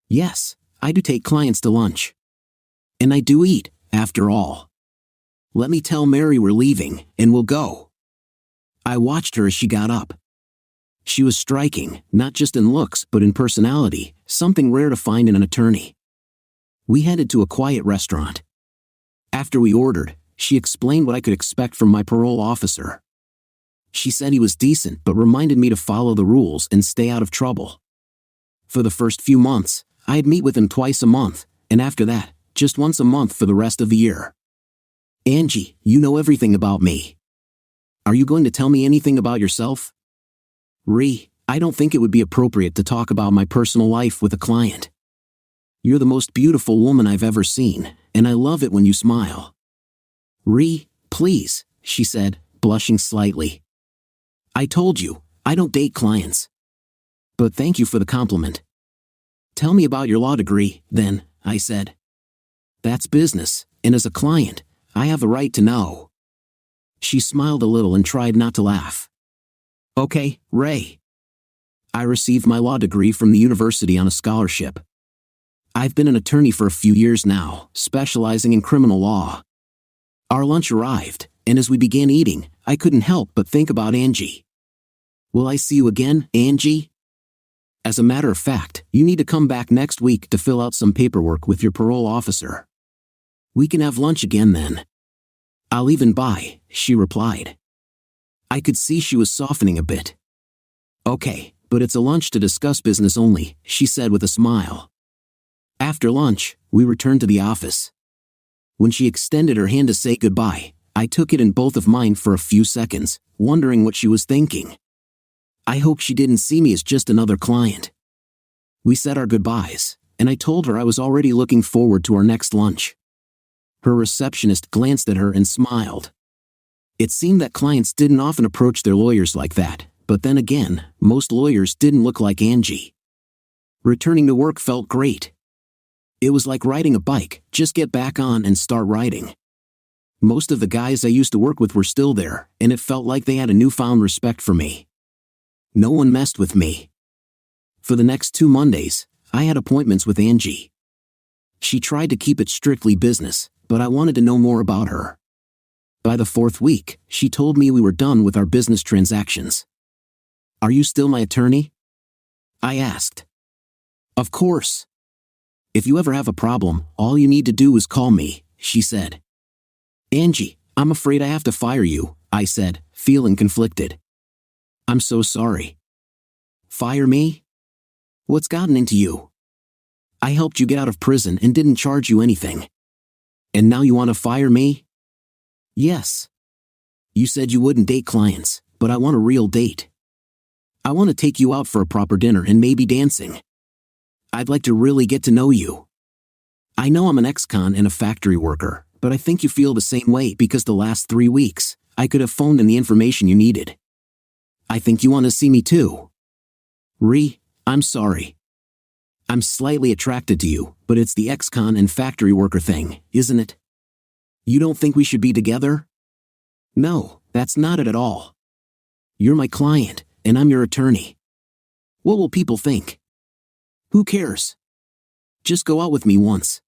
Yes, I do take clients to lunch. And I do eat, after all. Let me tell Mary we're leaving, and we'll go. I watched her as she got up. She was striking, not just in looks but in personality, something rare to find in an attorney. We headed to a quiet restaurant. After we ordered, she explained what I could expect from my parole officer. She said he was decent but reminded me to follow the rules and stay out of trouble. For the first few months, I'd meet with him twice a month, and after that, just once a month for the rest of the year. Angie, you know everything about me. Are you going to tell me anything about yourself? I don't think it would be appropriate to talk about my personal life with a client. You're the most beautiful woman I've ever seen, and I love it when you smile. Please, she said, blushing slightly. I told you, I don't date clients. But thank you for the compliment. Tell me about your law degree, then, I said. That's business, and as a client, I have a right to know. She smiled a little and tried not to laugh. Okay, Ray. I received my law degree from the university on a scholarship. I've been an attorney for a few years now, specializing in criminal law. Our lunch arrived, and as we began eating, I couldn't help but think about Angie. Will I see you again, Angie? As a matter of fact, you need to come back next week to fill out some paperwork with your parole officer. We can have lunch again then. I'll even buy, she replied. I could see she was softening a bit. Okay, but it's a lunch to discuss business only, she said with a smile. After lunch, we returned to the office. When she extended her hand to say goodbye, I took it in both of mine for a few seconds, wondering what she was thinking. I hope she didn't see me as just another client. We said our goodbyes, and I told her I was already looking forward to our next lunch. Her receptionist glanced at her and smiled. It seemed that clients didn't often approach their lawyers like that, but then again, most lawyers didn't look like Angie. Returning to work felt great. It was like riding a bike, just get back on and start riding. Most of the guys I used to work with were still there, and it felt like they had a newfound respect for me. No one messed with me. For the next 2 Mondays, I had appointments with Angie. She tried to keep it strictly business, but I wanted to know more about her. By the 4th week, she told me we were done with our business transactions. Are you still my attorney? I asked. Of course. If you ever have a problem, all you need to do is call me, she said. Angie, I'm afraid I have to fire you, I said, feeling conflicted. I'm so sorry. Fire me? What's gotten into you? I helped you get out of prison and didn't charge you anything. And now you want to fire me? Yes. You said you wouldn't date clients, but I want a real date. I want to take you out for a proper dinner and maybe dancing. I'd like to really get to know you. I know I'm an ex-con and a factory worker, but I think you feel the same way because the last 3 weeks, I could have phoned in the information you needed. I think you want to see me too. I'm sorry. I'm slightly attracted to you, but it's the ex-con and factory worker thing, isn't it? You don't think we should be together? No, that's not it at all. You're my client, and I'm your attorney. What will people think? Who cares? Just go out with me once.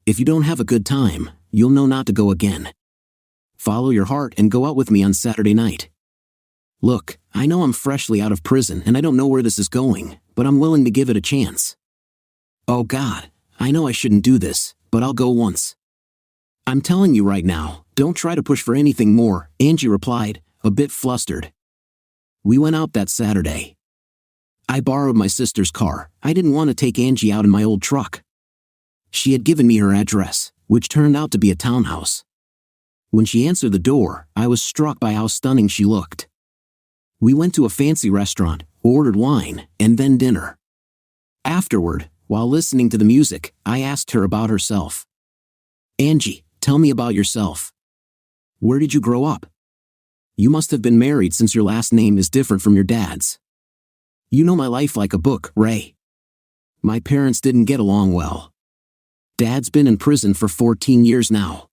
If you don't have a good time, you'll know not to go again. Follow your heart and go out with me on Saturday night. Look, I know I'm freshly out of prison and I don't know where this is going, but I'm willing to give it a chance. Oh God, I know I shouldn't do this, but I'll go once. I'm telling you right now, don't try to push for anything more, Angie replied, a bit flustered. We went out that Saturday. I borrowed my sister's car. I didn't want to take Angie out in my old truck. She had given me her address, which turned out to be a townhouse. When she answered the door, I was struck by how stunning she looked. We went to a fancy restaurant, ordered wine, and then dinner. Afterward, while listening to the music, I asked her about herself. Angie, tell me about yourself. Where did you grow up? You must have been married since your last name is different from your dad's. You know my life like a book, Ray. My parents didn't get along well. Dad's been in prison for 14 years now.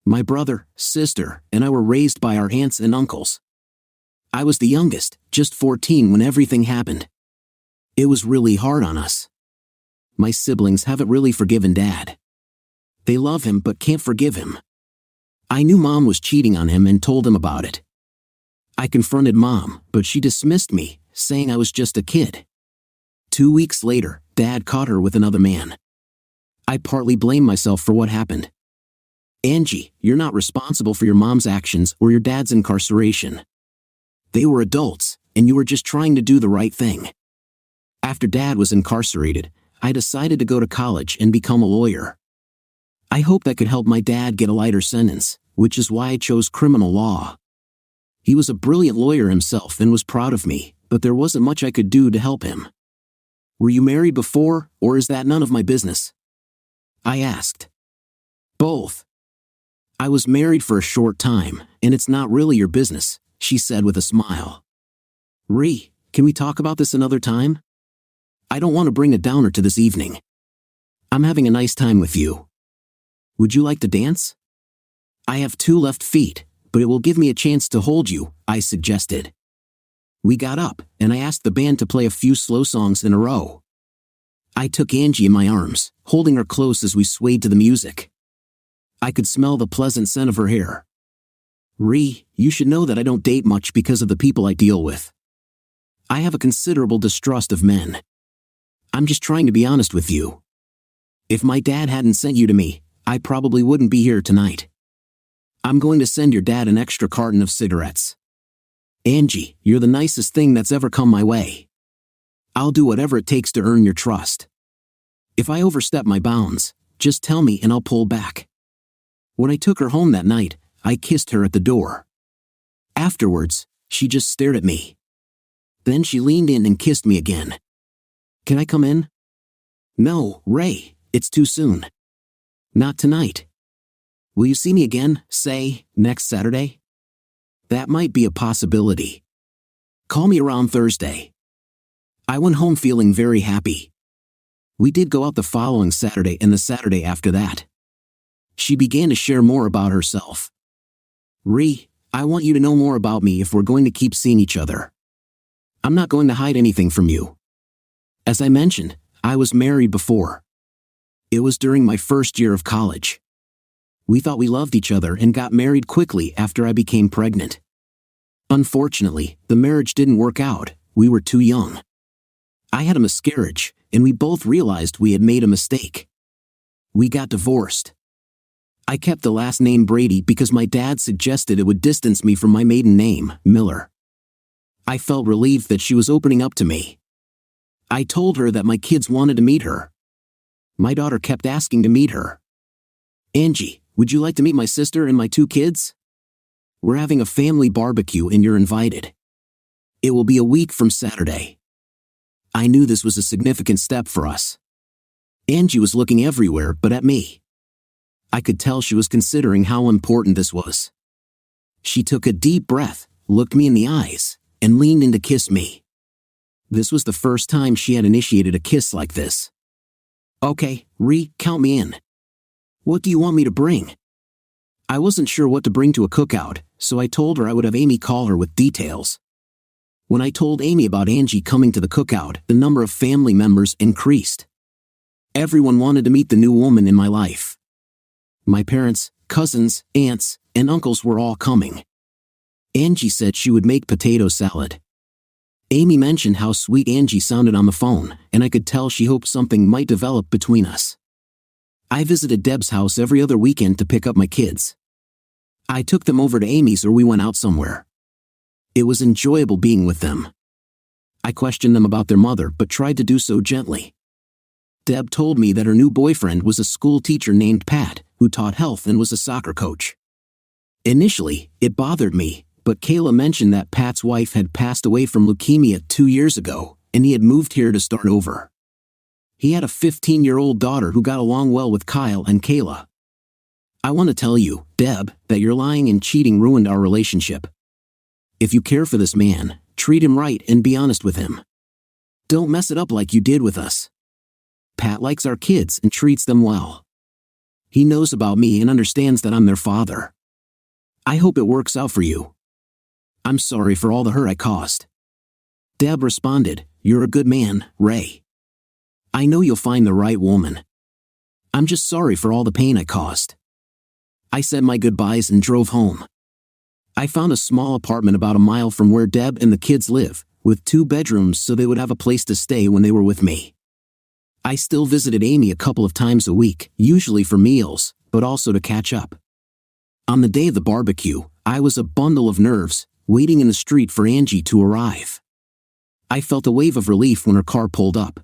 My brother, sister, and I were raised by our aunts and uncles. I was the youngest, just 14 when everything happened. It was really hard on us. My siblings haven't really forgiven Dad. They love him but can't forgive him. I knew Mom was cheating on him and told him about it. I confronted Mom, but she dismissed me, saying I was just a kid. 2 weeks later, Dad caught her with another man. I partly blame myself for what happened. Angie, you're not responsible for your mom's actions or your dad's incarceration. They were adults, and you were just trying to do the right thing. After Dad was incarcerated, I decided to go to college and become a lawyer. I hope that could help my dad get a lighter sentence, which is why I chose criminal law. He was a brilliant lawyer himself and was proud of me, but there wasn't much I could do to help him. Were you married before, or is that none of my business? I asked. Both. I was married for a short time, and it's not really your business, she said with a smile. Ree, can we talk about this another time? I don't want to bring a downer to this evening. I'm having a nice time with you. Would you like to dance? I have 2 left feet, but it will give me a chance to hold you, I suggested. We got up, and I asked the band to play a few slow songs in a row. I took Angie in my arms, holding her close as we swayed to the music. I could smell the pleasant scent of her hair. Ree, you should know that I don't date much because of the people I deal with. I have a considerable distrust of men. I'm just trying to be honest with you. If my dad hadn't sent you to me, I probably wouldn't be here tonight. I'm going to send your dad an extra carton of cigarettes. Angie, you're the nicest thing that's ever come my way. I'll do whatever it takes to earn your trust. If I overstep my bounds, just tell me and I'll pull back. When I took her home that night, I kissed her at the door. Afterwards, she just stared at me. Then she leaned in and kissed me again. Can I come in? No, Ray, it's too soon. Not tonight. Will you see me again, say, next Saturday? That might be a possibility. Call me around Thursday. I went home feeling very happy. We did go out the following Saturday and the Saturday after that. She began to share more about herself. Ree, I want you to know more about me if we're going to keep seeing each other. I'm not going to hide anything from you. As I mentioned, I was married before. It was during my first year of college. We thought we loved each other and got married quickly after I became pregnant. Unfortunately, the marriage didn't work out. We were too young. I had a miscarriage, and we both realized we had made a mistake. We got divorced. I kept the last name Brady because my dad suggested it would distance me from my maiden name, Miller. I felt relieved that she was opening up to me. I told her that my kids wanted to meet her. My daughter kept asking to meet her. Angie, would you like to meet my sister and my 2 kids? We're having a family barbecue and you're invited. It will be a week from Saturday. I knew this was a significant step for us. Angie was looking everywhere but at me. I could tell she was considering how important this was. She took a deep breath, looked me in the eyes, and leaned in to kiss me. This was the first time she had initiated a kiss like this. Okay, Ree, count me in. What do you want me to bring? I wasn't sure what to bring to a cookout, so I told her I would have Amy call her with details. When I told Amy about Angie coming to the cookout, the number of family members increased. Everyone wanted to meet the new woman in my life. My parents, cousins, aunts, and uncles were all coming. Angie said she would make potato salad. Amy mentioned how sweet Angie sounded on the phone, and I could tell she hoped something might develop between us. I visited Deb's house every other weekend to pick up my kids. I took them over to Amy's or we went out somewhere. It was enjoyable being with them. I questioned them about their mother but tried to do so gently. Deb told me that her new boyfriend was a school teacher named Pat, who taught health and was a soccer coach. Initially, it bothered me, but Kayla mentioned that Pat's wife had passed away from leukemia 2 years ago, and he had moved here to start over. He had a 15-year-old daughter who got along well with Kyle and Kayla. I want to tell you, Deb, that your lying and cheating ruined our relationship. If you care for this man, treat him right and be honest with him. Don't mess it up like you did with us. Pat likes our kids and treats them well. He knows about me and understands that I'm their father. I hope it works out for you. I'm sorry for all the hurt I caused. Deb responded, You're a good man, Ray. I know you'll find the right woman. I'm just sorry for all the pain I caused. I said my goodbyes and drove home. I found a small apartment about a mile from where Deb and the kids live, with 2 bedrooms so they would have a place to stay when they were with me. I still visited Amy a couple of times a week, usually for meals, but also to catch up. On the day of the barbecue, I was a bundle of nerves, waiting in the street for Angie to arrive. I felt a wave of relief when her car pulled up.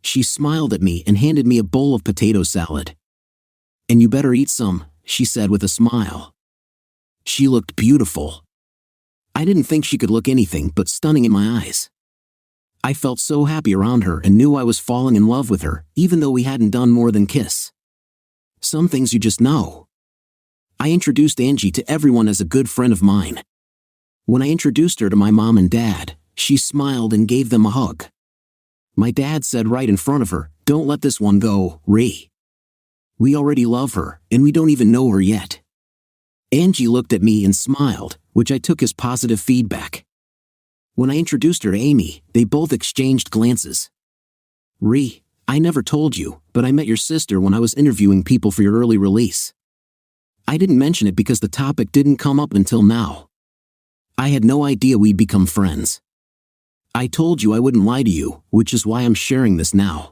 She smiled at me and handed me a bowl of potato salad. And you better eat some, she said with a smile. She looked beautiful. I didn't think she could look anything but stunning in my eyes. I felt so happy around her and knew I was falling in love with her, even though we hadn't done more than kiss. Some things you just know. I introduced Angie to everyone as a good friend of mine. When I introduced her to my mom and dad, she smiled and gave them a hug. My dad said right in front of her, "Don't let this one go, Ree. We already love her, and we don't even know her yet." Angie looked at me and smiled, which I took as positive feedback. When I introduced her to Amy, they both exchanged glances. "Ree, I never told you, but I met your sister when I was interviewing people for your early release. I didn't mention it because the topic didn't come up until now. I had no idea we'd become friends. I told you I wouldn't lie to you, which is why I'm sharing this now.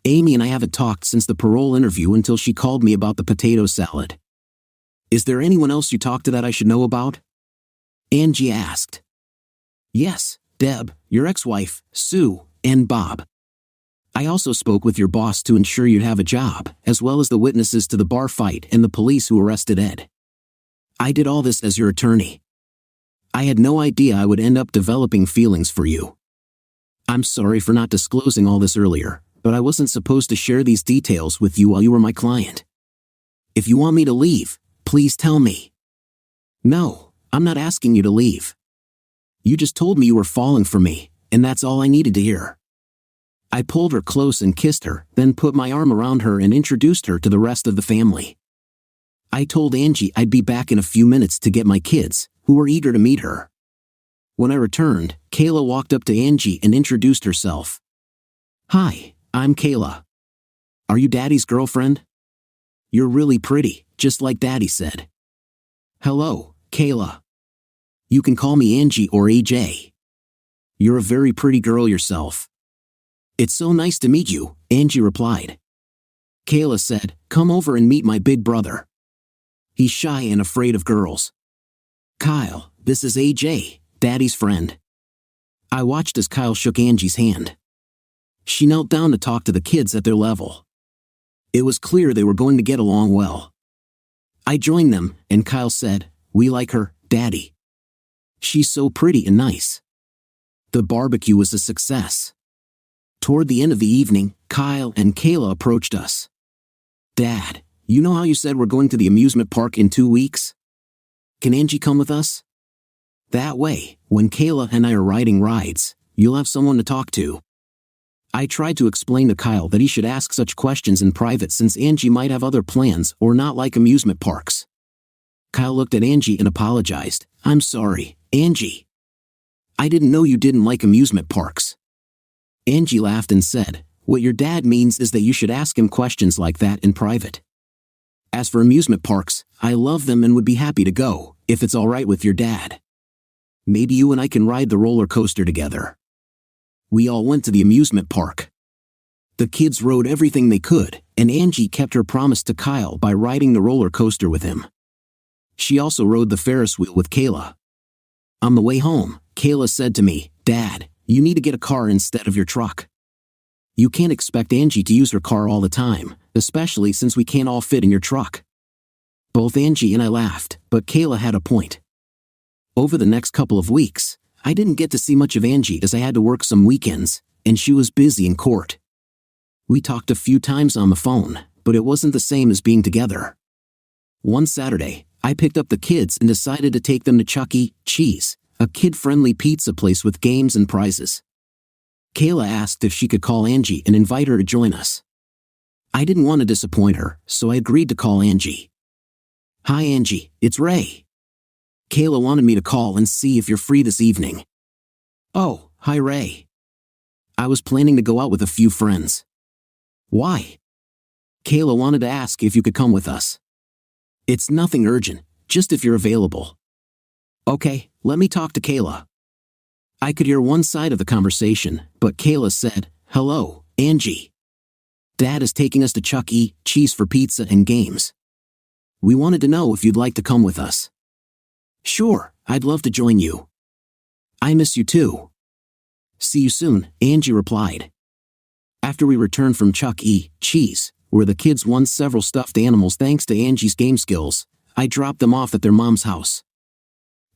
Amy and I haven't talked since the parole interview until she called me about the potato salad. Is there anyone else you talked to that I should know about?" Angie asked. "Yes, Deb, your ex-wife, Sue, and Bob. I also spoke with your boss to ensure you'd have a job, as well as the witnesses to the bar fight and the police who arrested Ed. I did all this as your attorney. I had no idea I would end up developing feelings for you. I'm sorry for not disclosing all this earlier, but I wasn't supposed to share these details with you while you were my client. If you want me to leave, please tell me." "No, I'm not asking you to leave. You just told me you were falling for me, and that's all I needed to hear." I pulled her close and kissed her, then put my arm around her and introduced her to the rest of the family. I told Angie I'd be back in a few minutes to get my kids, who were eager to meet her. When I returned, Kayla walked up to Angie and introduced herself. "Hi, I'm Kayla. Are you Daddy's girlfriend? You're really pretty, just like Daddy said." "Hello, Kayla. You can call me Angie or AJ. You're a very pretty girl yourself." "It's so nice to meet you," Angie replied. Kayla said, "Come over and meet my big brother. He's shy and afraid of girls. Kyle, this is AJ, Daddy's friend." I watched as Kyle shook Angie's hand. She knelt down to talk to the kids at their level. It was clear they were going to get along well. I joined them, and Kyle said, "We like her, Daddy. She's so pretty and nice." The barbecue was a success. Toward the end of the evening, Kyle and Kayla approached us. "Dad, you know how you said we're going to the amusement park in 2 weeks? Can Angie come with us? That way, when Kayla and I are riding rides, you'll have someone to talk to." I tried to explain to Kyle that he should ask such questions in private since Angie might have other plans or not like amusement parks. Kyle looked at Angie and apologized. "I'm sorry, Angie. I didn't know you didn't like amusement parks." Angie laughed and said, "What your dad means is that you should ask him questions like that in private. As for amusement parks, I love them and would be happy to go, if it's all right with your dad. Maybe you and I can ride the roller coaster together." We all went to the amusement park. The kids rode everything they could, and Angie kept her promise to Kyle by riding the roller coaster with him. She also rode the Ferris wheel with Kayla. On the way home, Kayla said to me, "Dad, you need to get a car instead of your truck. You can't expect Angie to use her car all the time, especially since we can't all fit in your truck." Both Angie and I laughed, but Kayla had a point. Over the next couple of weeks, I didn't get to see much of Angie as I had to work some weekends, and she was busy in court. We talked a few times on the phone, but it wasn't the same as being together. One Saturday, I picked up the kids and decided to take them to Chuck E. Cheese, a kid-friendly pizza place with games and prizes. Kayla asked if she could call Angie and invite her to join us. I didn't want to disappoint her, so I agreed to call Angie. "Hi Angie, it's Ray. Kayla wanted me to call and see if you're free this evening." "Oh, hi Ray. I was planning to go out with a few friends." "Why?" "Kayla wanted to ask if you could come with us." "It's nothing urgent, just if you're available." "Okay, let me talk to Kayla." I could hear one side of the conversation, but Kayla said, "Hello, Angie. Dad is taking us to Chuck E. Cheese for pizza and games. We wanted to know if you'd like to come with us." "Sure, I'd love to join you." "I miss you too." "See you soon," Angie replied. After we returned from Chuck E. Cheese, where the kids won several stuffed animals thanks to Angie's game skills, I dropped them off at their mom's house.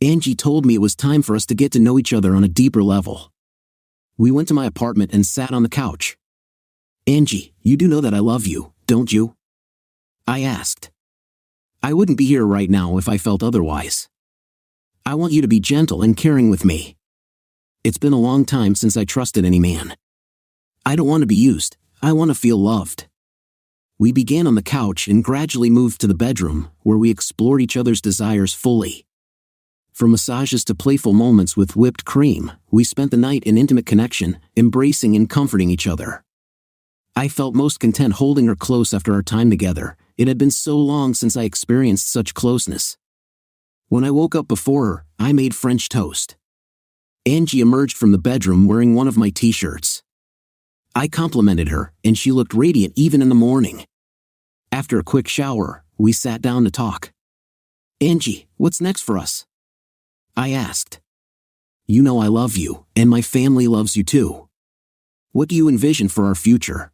Angie told me it was time for us to get to know each other on a deeper level. We went to my apartment and sat on the couch. "Angie, you do know that I love you, don't you?" I asked. "I wouldn't be here right now if I felt otherwise. I want you to be gentle and caring with me. It's been a long time since I trusted any man. I don't want to be used, I want to feel loved." We began on the couch and gradually moved to the bedroom, where we explored each other's desires fully. From massages to playful moments with whipped cream, we spent the night in intimate connection, embracing and comforting each other. I felt most content holding her close after our time together. It had been so long since I experienced such closeness. When I woke up before her, I made French toast. Angie emerged from the bedroom wearing one of my t-shirts. I complimented her, and she looked radiant even in the morning. After a quick shower, we sat down to talk. "Angie, what's next for us?" I asked. "You know I love you, and my family loves you too. What do you envision for our future?"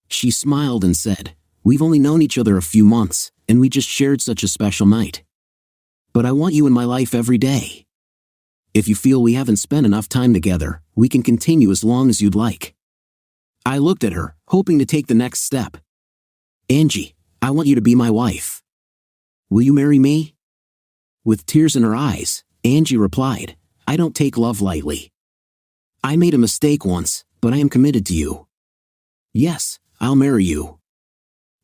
She smiled and said, "We've only known each other a few months, and we just shared such a special night. But I want you in my life every day. If you feel we haven't spent enough time together, we can continue as long as you'd like." I looked at her, hoping to take the next step. "Angie, I want you to be my wife. Will you marry me?" With tears in her eyes, Angie replied, "I don't take love lightly. I made a mistake once, but I am committed to you. Yes, I'll marry you.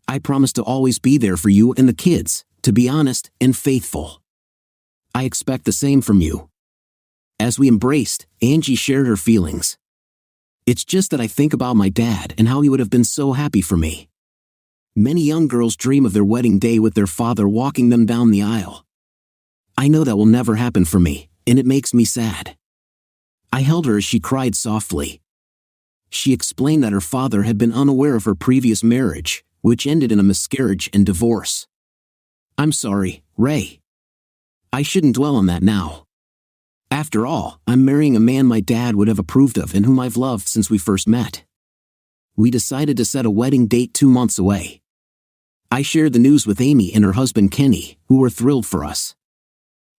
I promise to always be there for you and the kids, to be honest and faithful. I expect the same from you." As we embraced, Angie shared her feelings. "It's just that I think about my dad and how he would have been so happy for me. Many young girls dream of their wedding day with their father walking them down the aisle. I know that will never happen for me, and it makes me sad." I held her as she cried softly. She explained that her father had been unaware of her previous marriage, which ended in a miscarriage and divorce. "I'm sorry, Ray. I shouldn't dwell on that now. After all, I'm marrying a man my dad would have approved of and whom I've loved since we first met." We decided to set a wedding date 2 months away. I shared the news with Amy and her husband Kenny, who were thrilled for us.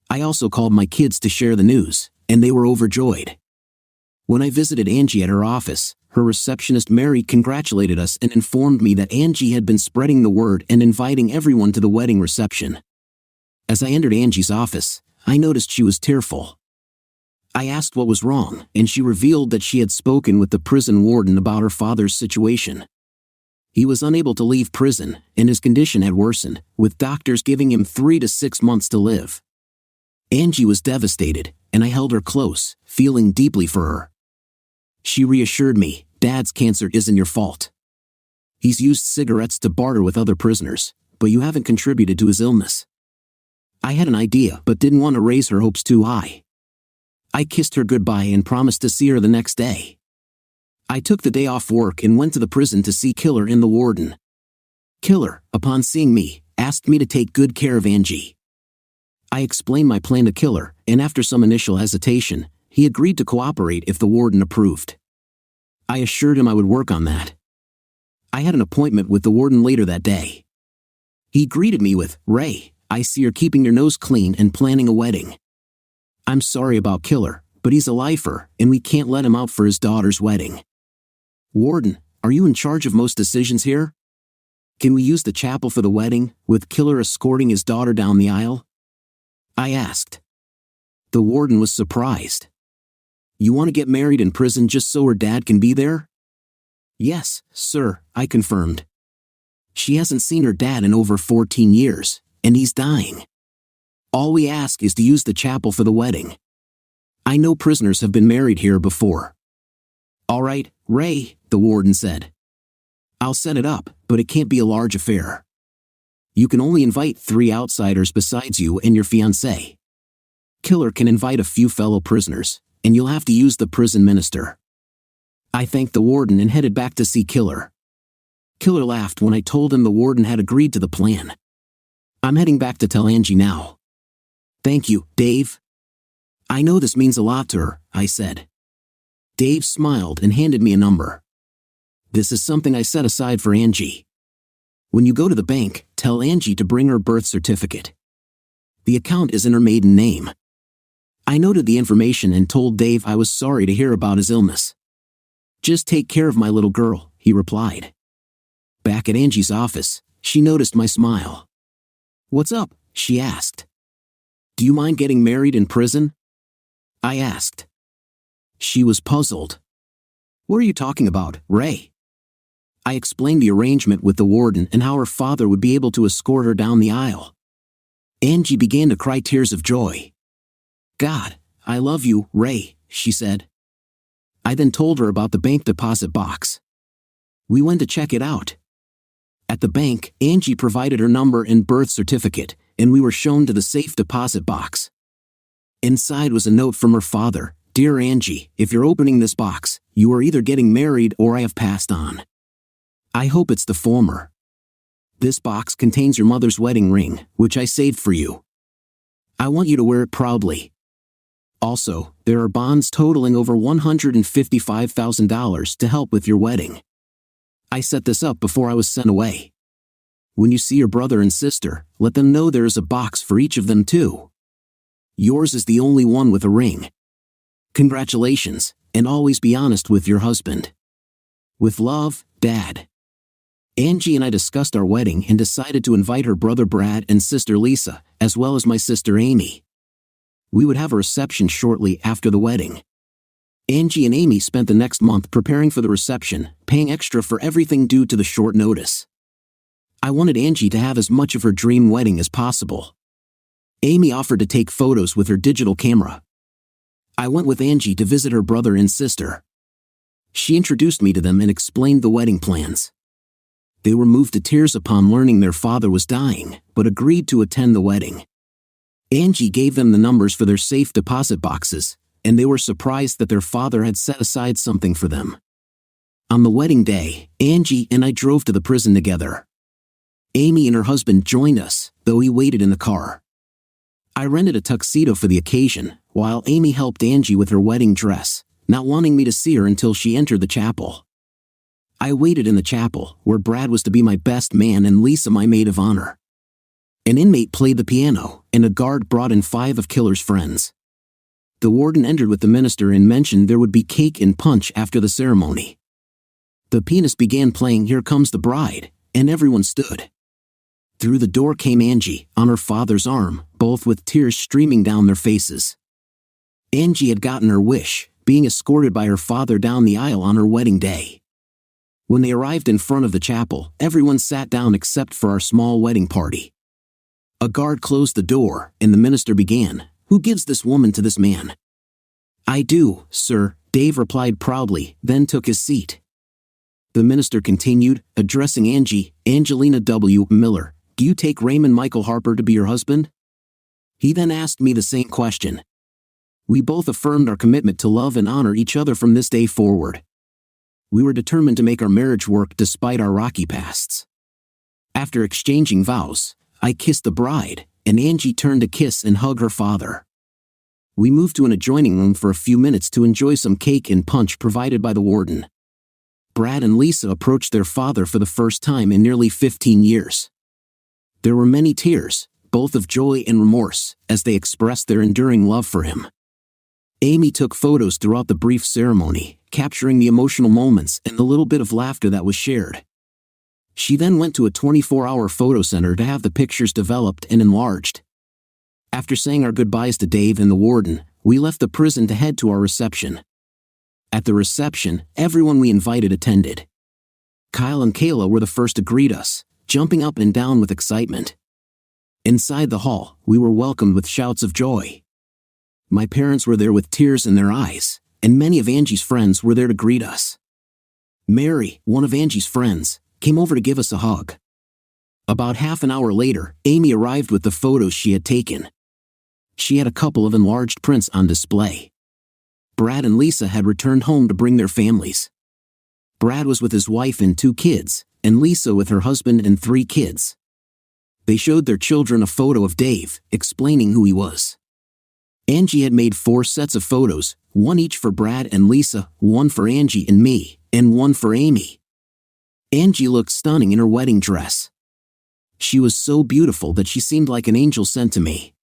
I also called my kids to share the news, and they were overjoyed. When I visited Angie at her office, her receptionist Mary congratulated us and informed me that Angie had been spreading the word and inviting everyone to the wedding reception. As I entered Angie's office, I noticed she was tearful. I asked what was wrong, and she revealed that she had spoken with the prison warden about her father's situation. He was unable to leave prison, and his condition had worsened, with doctors giving him 3 to 6 months to live. Angie was devastated, and I held her close, feeling deeply for her. She reassured me, "Dad's cancer isn't your fault. He's used cigarettes to barter with other prisoners, but you haven't contributed to his illness." I had an idea but didn't want to raise her hopes too high. I kissed her goodbye and promised to see her the next day. I took the day off work and went to the prison to see Killer and the warden. Killer, upon seeing me, asked me to take good care of Angie. I explained my plan to Killer, and after some initial hesitation, he agreed to cooperate if the warden approved. I assured him I would work on that. I had an appointment with the warden later that day. He greeted me with, "Ray, I see you're keeping your nose clean and planning a wedding. I'm sorry about Killer, but he's a lifer, and we can't let him out for his daughter's wedding. Warden, are you in charge of most decisions here? Can we use the chapel for the wedding, with Killer escorting his daughter down the aisle?" I asked. The warden was surprised. "You want to get married in prison just so her dad can be there?" "Yes, sir," I confirmed. "She hasn't seen her dad in over 14 years, and he's dying. All we ask is to use the chapel for the wedding. I know prisoners have been married here before." "All right, Ray," the warden said. "I'll set it up, but it can't be a large affair. You can only invite 3 outsiders besides you and your fiancée. Killer can invite a few fellow prisoners, and you'll have to use the prison minister." I thanked the warden and headed back to see Killer. Killer laughed when I told him the warden had agreed to the plan. "I'm heading back to tell Angie now." "Thank you, Dave." "I know this means a lot to her," I said. Dave smiled and handed me a number. "This is something I set aside for Angie. When you go to the bank, tell Angie to bring her birth certificate. The account is in her maiden name. I noted the information and told Dave I was sorry to hear about his illness. Just take care of my little girl, he replied. Back at Angie's office, she noticed my smile. What's up? She asked. Do you mind getting married in prison? I asked. She was puzzled. What are you talking about, Ray? I explained the arrangement with the warden and how her father would be able to escort her down the aisle. Angie began to cry tears of joy. God, I love you, Ray, she said. I then told her about the bank deposit box. We went to check it out. At the bank, Angie provided her number and birth certificate, and we were shown to the safe deposit box. Inside was a note from her father. Dear Angie, if you're opening this box, you are either getting married or I have passed on. I hope it's the former. This box contains your mother's wedding ring, which I saved for you. I want you to wear it proudly. Also, there are bonds totaling over $155,000 to help with your wedding. I set this up before I was sent away. When you see your brother and sister, let them know there is a box for each of them too. Yours is the only one with a ring. Congratulations, and always be honest with your husband. With love, Dad. Angie and I discussed our wedding and decided to invite her brother Brad and sister Lisa, as well as my sister Amy. We would have a reception shortly after the wedding. Angie and Amy spent the next month preparing for the reception, paying extra for everything due to the short notice. I wanted Angie to have as much of her dream wedding as possible. Amy offered to take photos with her digital camera. I went with Angie to visit her brother and sister. She introduced me to them and explained the wedding plans. They were moved to tears upon learning their father was dying, but agreed to attend the wedding. Angie gave them the numbers for their safe deposit boxes, and they were surprised that their father had set aside something for them. On the wedding day, Angie and I drove to the prison together. Amy and her husband joined us, though he waited in the car. I rented a tuxedo for the occasion, while Amy helped Angie with her wedding dress, not wanting me to see her until she entered the chapel. I waited in the chapel, where Brad was to be my best man and Lisa my maid of honor. An inmate played the piano, and a guard brought in 5 of Killer's friends. The warden entered with the minister and mentioned there would be cake and punch after the ceremony. The pianist began playing Here Comes the Bride, and everyone stood. Through the door came Angie, on her father's arm, both with tears streaming down their faces. Angie had gotten her wish, being escorted by her father down the aisle on her wedding day. When they arrived in front of the chapel, everyone sat down except for our small wedding party. A guard closed the door, and the minister began, Who gives this woman to this man? I do, sir, Dave replied proudly, then took his seat. The minister continued, addressing Angie, Angelina W. Miller, do you take Raymond Michael Harper to be your husband? He then asked me the same question. We both affirmed our commitment to love and honor each other from this day forward. We were determined to make our marriage work despite our rocky pasts. After exchanging vows, I kissed the bride, and Angie turned to kiss and hug her father. We moved to an adjoining room for a few minutes to enjoy some cake and punch provided by the warden. Brad and Lisa approached their father for the first time in nearly 15 years. There were many tears, both of joy and remorse, as they expressed their enduring love for him. Amy took photos throughout the brief ceremony, capturing the emotional moments and the little bit of laughter that was shared. She then went to a 24-hour photo center to have the pictures developed and enlarged. After saying our goodbyes to Dave and the warden, we left the prison to head to our reception. At the reception, everyone we invited attended. Kyle and Kayla were the first to greet us, jumping up and down with excitement. Inside the hall, we were welcomed with shouts of joy. My parents were there with tears in their eyes, and many of Angie's friends were there to greet us. Mary, one of Angie's friends, came over to give us a hug. About half an hour later, Amy arrived with the photos she had taken. She had a couple of enlarged prints on display. Brad and Lisa had returned home to bring their families. Brad was with his wife and 2 kids, and Lisa with her husband and 3 kids. They showed their children a photo of Dave, explaining who he was. Angie had made 4 sets of photos, 1 each for Brad and Lisa, 1 for Angie and me, and 1 for Amy. Angie looked stunning in her wedding dress. She was so beautiful that she seemed like an angel sent to me.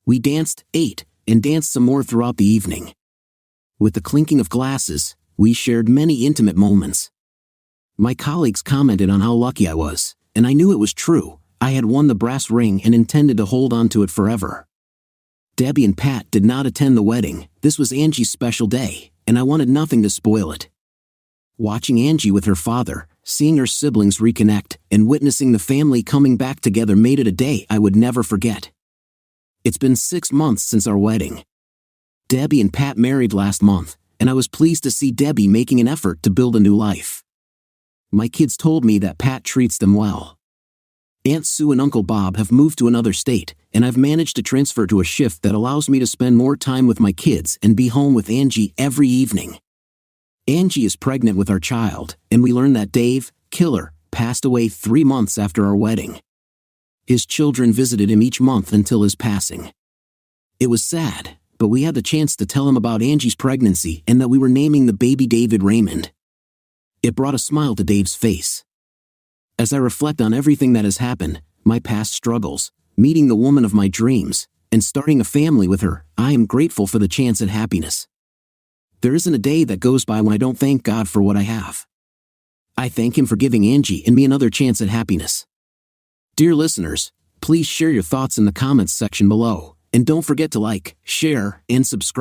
We danced, ate, and danced some more throughout the evening. With the clinking of glasses, we shared many intimate moments. My colleagues commented on how lucky I was, and I knew it was true. I had won the brass ring and intended to hold on to it forever. Debbie and Pat did not attend the wedding. This was Angie's special day, and I wanted nothing to spoil it. Watching Angie with her father, seeing her siblings reconnect, and witnessing the family coming back together made it a day I would never forget. It's been 6 months since our wedding. Debbie and Pat married last month, and I was pleased to see Debbie making an effort to build a new life. My kids told me that Pat treats them well. Aunt Sue and Uncle Bob have moved to another state, and I've managed to transfer to a shift that allows me to spend more time with my kids and be home with Angie every evening. Angie is pregnant with our child, and we learn that Dave, Killer, passed away 3 months after our wedding. His children visited him each month until his passing. It was sad, but we had the chance to tell him about Angie's pregnancy and that we were naming the baby David Raymond. It brought a smile to Dave's face. As I reflect on everything that has happened, my past struggles, meeting the woman of my dreams, and starting a family with her, I am grateful for the chance at happiness. There isn't a day that goes by when I don't thank God for what I have. I thank Him for giving Angie and me another chance at happiness. Dear listeners, please share your thoughts in the comments section below, and don't forget to like, share, and subscribe.